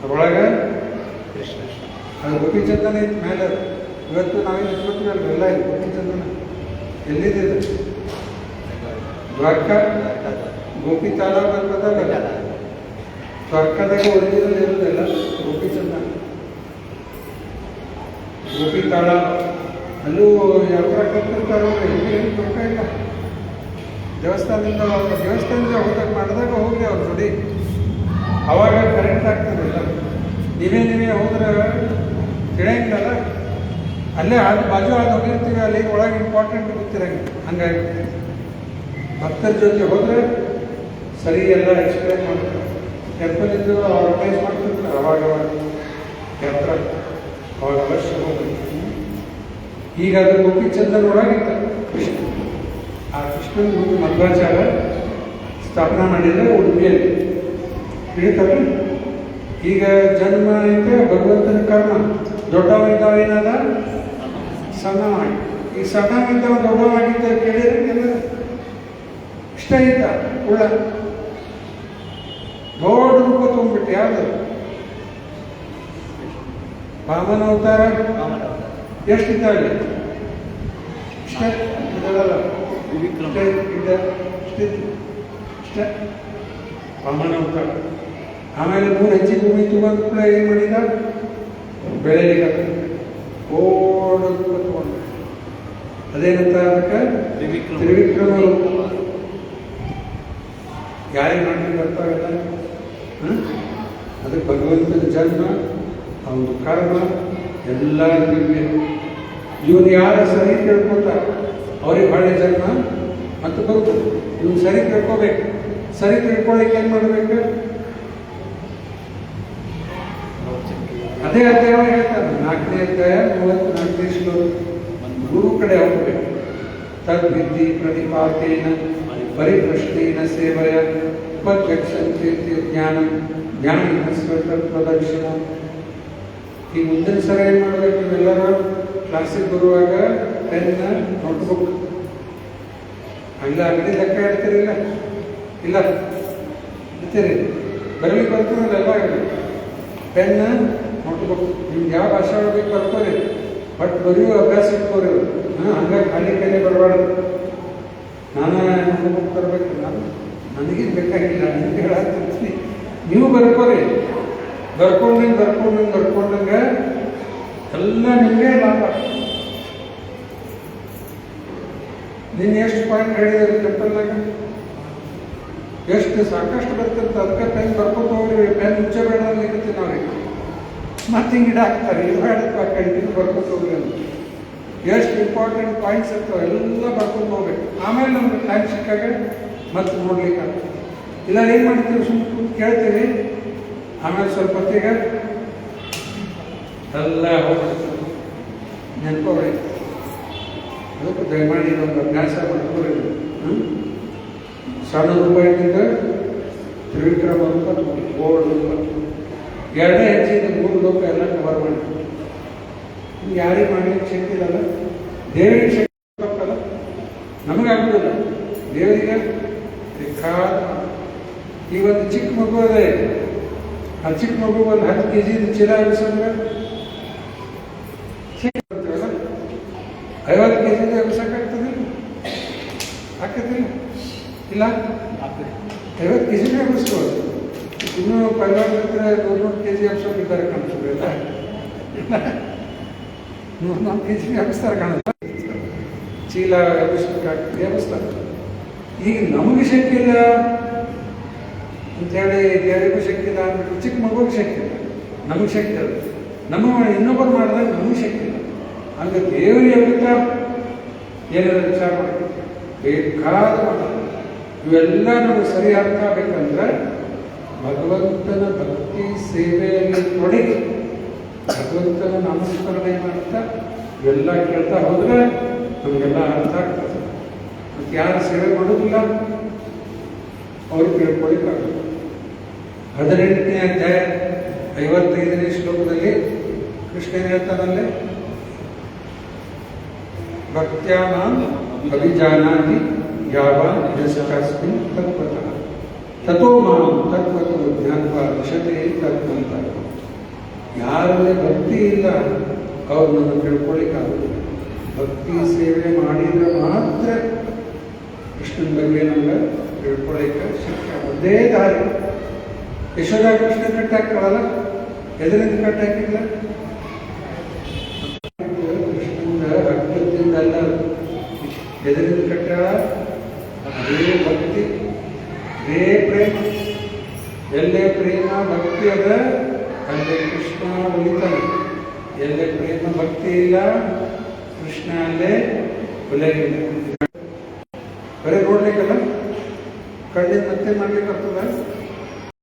ಅದ್ರೊಳಗೆ ಅದು ಗೋಪಿಚಂದನ ಇತ್ತು ಮೇಲೆ. ಇವತ್ತು ನಾವೇನು ಇಟ್ಕೊತೀವಲ್ಲ ಎಲ್ಲ ಇದು ಗೋಪಿಚಂದನ ಎಲ್ಲಿದೆ? ದ್ವಾರಕಾ ಗೋಪಿ ತಾಲಾಬ್ ಅಂತದಲ್ಲ, ದ್ವಾರಕಾದಾಗ ಒರಿಜಿನಲ್ ಇರೋದಿಲ್ಲ ಗೋಪಿಚಂದನ. ಗೋಪಿ ತಾಲಾಬ್ ಅಲ್ಲೂ ಯಾತ್ರಾ ಕರ್ತಿರ್ತಾರೆ, ಏನು ದುಃಖ ಇಲ್ಲ. ದೇವಸ್ಥಾನದಿಂದ ಹೋದಾಗ ಮಾಡಿದಾಗ ಹೋಗಿ ಅವ್ರ ಜೋಡಿ ಅವಾಗ ಕರೆಕ್ಟ್ ಆಗ್ತದಲ್ಲ. ನೀವೇ ಹೋದ್ರೆ ತಿಳಿಯಂಗಿಲ್ಲ. ಅಲ್ಲೇ ಅದು ಬಾಜು ಅದು ಹೋಗಿರ್ತೀವಿ, ಅಲ್ಲಿ ಒಳಗೆ ಇಂಪಾರ್ಟೆಂಟ್ ಗೊತ್ತಿರಂಗೆ. ಹಂಗಾಗಿ ಭಕ್ತರ ಜೊತೆ ಹೋದರೆ ಸರಿ ಎಲ್ಲ ಎಕ್ಸ್ಪ್ಲೇನ್ ಮಾಡ್ತಾರೆ. ಟೆಂಪಲಿಂದು ಆರ್ಗನೈಸ್ ಮಾಡ್ತಿರ್ತಾರೆ ಅವಾಗ ಯಾತ್ರಾ, ಅವಾಗ ಅವಶ್ಯ ಹೋಗ್ಬೇಕು. ಈಗ ಅದು ಗೋಪಿಚಂದನ್ ಒಳಗಿತ್ತ ಕೃಷ್ಣ. ಆ ಕೃಷ್ಣನ ಮುಂದೆ ಮಧ್ವಾಚಾರ ಸ್ಥಾಪನಾ ಮಾಡಿದರೆ ಉಡುಪಿಯಲ್ಲಿ ಹಿಡಿತಾರೆ. ಈಗ ಜನ್ಮ ಐತೆ ಭಗವಂತನ ಕರ್ಮ. ದೊಡ್ಡವಿದ್ದಾವ ಏನದ ಸಣ್ಣವಾಗಿ. ಈ ಸಣ್ಣವಿದ್ದಾವ ದೊಡ್ಡವಾಗಿದ್ದ ಕೇಳಿದ್ರೆ ಎಲ್ಲ ಇಷ್ಟ ಇದ್ದ ಉಳ್ಳ ದೊಡ್ಡ ರೂಪ ತೊಗೊಂಡ್ಬಿಟ್ಟು. ಯಾವುದು ವಾಮನ ಅವತಾರ ಎಷ್ಟಿದ್ದಾವೆ? ಇಷ್ಟ ಇದಲ್ಲ, ಇಷ್ಟ ವಾಮನ ಅವತಾರ. ಆಮೇಲೆ 3 ಹೆಜ್ಜೆ ಭೂಮಿ ತುಂಬ ಕೂಡ ಏನು ಮಾಡಿದ? ಬೆಳೆಯಲಿಕ್ಕೆ ಓಡ ತಗೊಂಡು ಅದೇನಂತ ಅದಕ್ಕೆ ತ್ರಿವಿಕ್ರಮ ರೂಪ. ಯಾರಿಗೆ ಮಾಡಿ ಬರ್ತಾವೆಲ್ಲ ಅದಕ್ಕೆ ಭಗವಂತನ ಜನ್ಮ, ಅವನ ಕರ್ಮ ಎಲ್ಲ ದಿವ್ಯ. ಇವನು ಯಾರು ಸರಿ ತಿಳ್ಕೊತಾರೆ ಅವ್ರಿಗೆ ಒಳ್ಳೆ ಜನ್ಮ ಮತ್ತು ಬರ್ತದೆ. ಇವನು ಸರಿ ತಿಳ್ಕೊಬೇಕು. ಸರಿ ತಿಳ್ಕೊಳ್ಳಿಕ್ಕೆ ಏನು ಮಾಡಬೇಕು? ಅದೇ ಅಧ್ಯಾಯ ಹೇಳ್ತಾರೆ, 4ನೇ ಅಧ್ಯಾಯ 34ನೇ ಶ್ಲೋಕ. ಗುರು ಕಡೆ ಹೋಗ್ಬೇಕು. ತದ್ವಿದ್ಧಿ ಪ್ರತಿಪಾತೇನ ಪರಿಪ್ರಶ್ನೇನ ಸೇವೆಯ ಉಪಗಚ್ಚಂತೆ ಜ್ಞಾನ ಜ್ಞಾನ ಸ್ವತಂತ್ರದರ್ಶನ. ಈ ಮುಂದಿನ ಸಲ ಏನು ಮಾಡಬೇಕು? ನೀವೆಲ್ಲರೂ ಕ್ಲಾಸಿಗೆ ಬರುವಾಗ ಪೆನ್, ನೋಟ್ಬುಕ್ ಇಲ್ಲ ಅಂಗಡಿ ಲೆಕ್ಕ ಇಡ್ತೀರಿಲ್ಲ? ಇಲ್ಲ ಇರ್ತೀರಿ, ಬರಲಿಕ್ಕೆ ಬರ್ತದಲ್ಲ ಎಲ್ಲ ಆಗಲಿ. ಪೆನ್, ನೋಟ್ಬುಕ್ ನಿಮ್ಗೆ ಯಾವ ಭಾಷೆ ಒಳಗೆ ಬರ್ಕೋರಿ, ಬಟ್ ಬರೆಯೋ ಅಭ್ಯಾಸ ಇಟ್ಕೋರಿ. ಹಂಗಾಗಿ ಖಾಲಿ ಕೈಲೇ ಬರಬಾರ್ದು. ನಾನು ನೋಟ್ಬುಕ್ ತರಬೇಕು, ನನಗೇನು ಬೇಕಾಗಿಲ್ಲ, ನಿಮ್ಗೆ ಹೇಳಾಗ್ತಿರ್ತೀನಿ. ನೀವು ಬರ್ಕೋರಿ. ಬರ್ಕೊಂಡಂಗೆ ಎಲ್ಲ ನಿಮಗೆ ಲಾಭ. ನೀನು ಎಷ್ಟು ಪಾಯಿಂಟ್ ಹೇಳಿದ್ರೆ ಟೆಂಪಲ್ನಾಗ ಎಷ್ಟು ಸಾಕಷ್ಟು ಬರ್ತಿರ್ತ. ಅದಕ್ಕೆ ಪೆನ್ ಬರ್ಕೋತ ಹೋಗ್ರಿ. ಪೆನ್ ಮುಚ್ಚೆ ಬೇಡ ಅನ್ಲಿಕ್ಕೆ ನಾವ್ರಿಗೆ ಮತ್ತೆ ಹಿಂಗೆ ಗಿಡ ಹಾಕ್ತಾರೆ. ಇದು ಬೇಡಪ್ಪ ಕಡಿಮೆ ಬರ್ಕೋತ ಹೋಗ್ರಿ ಅಂತ. ಎಷ್ಟು ಇಂಪಾರ್ಟೆಂಟ್ ಪಾಯಿಂಟ್ಸ್ ಇರ್ತಾವೆ ಎಲ್ಲ ಬರ್ಕೊಂಡು ಹೋಗ್ಬೇಕು. ಆಮೇಲೆ ನಮ್ಗೆ ಟೈಮ್ ಸಿಕ್ಕಾಗ ಮತ್ತೆ ನೋಡ್ಲಿಕ್ಕೆ ಆಗ್ತದೆ. ಇಲ್ಲ ಏನು ಮಾಡ್ತೀವಿ? ಸುಮ್ಮನೆ ಕೇಳ್ತೀವಿ, ಆಮೇಲೆ ಸ್ವಲ್ಪ ಹೊತ್ತಿಗೆ ಎಲ್ಲ ಹೋಗ್ಬಿಡ್ತೀವಿ. ನೆನ್ಕೋಬೇಡಿ. ಅದಕ್ಕೆ ದಯಮಾಡಿ ಒಂದು ಅಭ್ಯಾಸ ಮಾಡ್ಕೋರಿ. ಸಣ್ಣ ರೂಪಾಯಿನಿಂದ ತ್ರಿವಿಕ್ರಮ ರೂಪ ತಗೊಂಡು ಗೋಲ್ಡ್ ರೂಪ 2 ಹೆಜ್ಜೆಯಿಂದ 3 ಲೋಕ ಎಲ್ಲ ಕವರ್ ಮಾಡ್ತೀವಿ. ಯಾರಿಗೆ ಮಾಡಲಿಕ್ಕೆ ಶಕ್ತಿ ಇಲ್ಲಲ್ಲ, ದೇವರಿಗೆ ಶಕ್ತಿ ಹೋಗ್ತಲ್ಲ, ನಮಗಾಗುದಿಲ್ಲ. ದೇವರಿಗೆ ಬೇಕಾದ. ಈ ಒಂದು ಚಿಕ್ಕ ಮಗು ಅದೇ, ಆ ಚಿಕ್ಕ ಮಗು ಒಂದು 10 kg ಚೀಲ ಎಬ್ಸಂದ್ರೆ 50 kg ಎಬ್ಸಕ್ಕಾಗ್ತದೆ? ಆಗ್ತದಿಲ್ಲ? ಇಲ್ಲ, 50 kg ಎಬ್ಬಿಸ್ಬೋದು. ಇನ್ನೂ ಪೈಲಟ್ ಹತ್ರ 100 kg ಎಬ್ಸೋಕಿದ್ದಾರೆ ಕಾಣಿಸ್ತದೆ. ಇಲ್ಲ 100 kg ಎಬ್ಬಿಸ್ತಾರೆ ಕಾಣುತ್ತೆ. ಚೀಲ ಎಬ್ಬಿಸ್ಬೇಕಾಗ್ತದೆ, ಎಬ್ಬಿಸ್ತಾರೆ. ಈಗ ನಮಗೆ ಶಕ್ತಿ ಇಲ್ಲ, ಅಂತೇಳಿ ದೇವರಿಗೂ ಶಕ್ತಿ ಇಲ್ಲ ಅಂದ್ಬಿಟ್ಟು ಚಿಕ್ಕ ಮಗುವಿಗೆ ಶಕ್ತಿ ಇಲ್ಲ, ನಮಗೆ ಶಕ್ತಿ ಅದು. ನಮ್ಮ ಇನ್ನೊಬ್ಬರು ಮಾಡಿದಾಗ ನಮಗೆ ಶಕ್ತಿ ಇಲ್ಲ. ಹಂಗೆ ದೇವರಿಗೆ ಅಭಿತ ಏನಾದ್ರು ವಿಚಾರ ಮಾಡಿ ಬೇಕಾದ ಮಾಡೋದು. ಇವೆಲ್ಲ ನಮಗೆ ಸರಿ ಅರ್ಥ ಆಗಬೇಕಂದ್ರೆ ಭಗವಂತನ ಭಕ್ತಿ ಸೇವೆಯಲ್ಲಿ ತೊಡಗಿ ಭಗವಂತನ ನಾಮಸ್ಮರಣೆ ಮಾಡ್ತಾ ಇವೆಲ್ಲ ಕೇಳ್ತಾ ಹೋದ್ರೆ ನಮಗೆಲ್ಲ ಅರ್ಥ ಆಗ್ತದೆ. ಮತ್ತು ಯಾರು ಸೇವೆ ಮಾಡೋದಿಲ್ಲ ಅವರು ಕೇಳ್ಕೊಳ್ಳಿಕ್ಕಾಗಲ್ಲ. 18ನೇ ಅಧ್ಯಾಯ 55ನೇ ಶ್ಲೋಕದಲ್ಲಿ ಕೃಷ್ಣ ಹೇಳ್ತಾನಲ್ಲೇ, ಭಕ್ತ್ಯಾನಾಂ ಅಭಿಜಾನಾತಿ ಯಾವಾನ್ ಯಸ್ಯಾಸ್ಮಿನ್ ತತ್ವತಃ ತಥೋ ಮಾಂ ತತ್ವತೋ ಜ್ಞಾತ್ವಾ ವಿಶತೆ ತತ್ವಂತ. ಯಾರಲ್ಲಿ ಭಕ್ತಿ ಇಲ್ಲ ಅವ್ರು ನನ್ನ ತಿಳ್ಕೊಳ್ಳಿಕ್ಕಾಗೋದಿಲ್ಲ. ಭಕ್ತಿ ಸೇವೆ ಮಾಡಿದ್ರೆ ಮಾತ್ರ ಕೃಷ್ಣನ ಬಗ್ಗೆ ನಮ್ಗೆ ತಿಳ್ಕೊಳ್ಳಿಕ್ಕೆ ಶಕ್ಯ. ಒಂದೇ ದಾರಿ. ಯಶೋಧ ಕೃಷ್ಣ ಕಟ್ಟಾಕ್ತಾಳಲ್ಲ, ಎದರಿಂದ ಕಟ್ಟಾಕಿಲ್ಲ? ಕೃಷ್ಣನ ರಕ್ತದಿಂದಲ್ಲ, ಎದರಿಂದ ಕಟ್ಟಾಳ? ಅದೇ ಭಕ್ತಿ, ಅದೇ ಪ್ರೇಮ. ಎಲ್ಲೇ ಪ್ರೇಮ ಭಕ್ತಿ ಅದ ಅಲ್ಲೇ ಕೃಷ್ಣ ಉಳಿತಾನೆ. ಎಲ್ಲೇ ಪ್ರೇಮ ಭಕ್ತಿ ಇಲ್ಲ ಕೃಷ್ಣ ಅಲ್ಲೇ ಉಳಿಯಿಲ್ಲ. ಬರೀ ನೋಡ್ಲಿಕ್ಕಲ್ಲ, ಕಣ್ಣಿನ ಮತ್ತೆ ಮಾಡ್ಲಿಕ್ಕಾಗ್ತದ?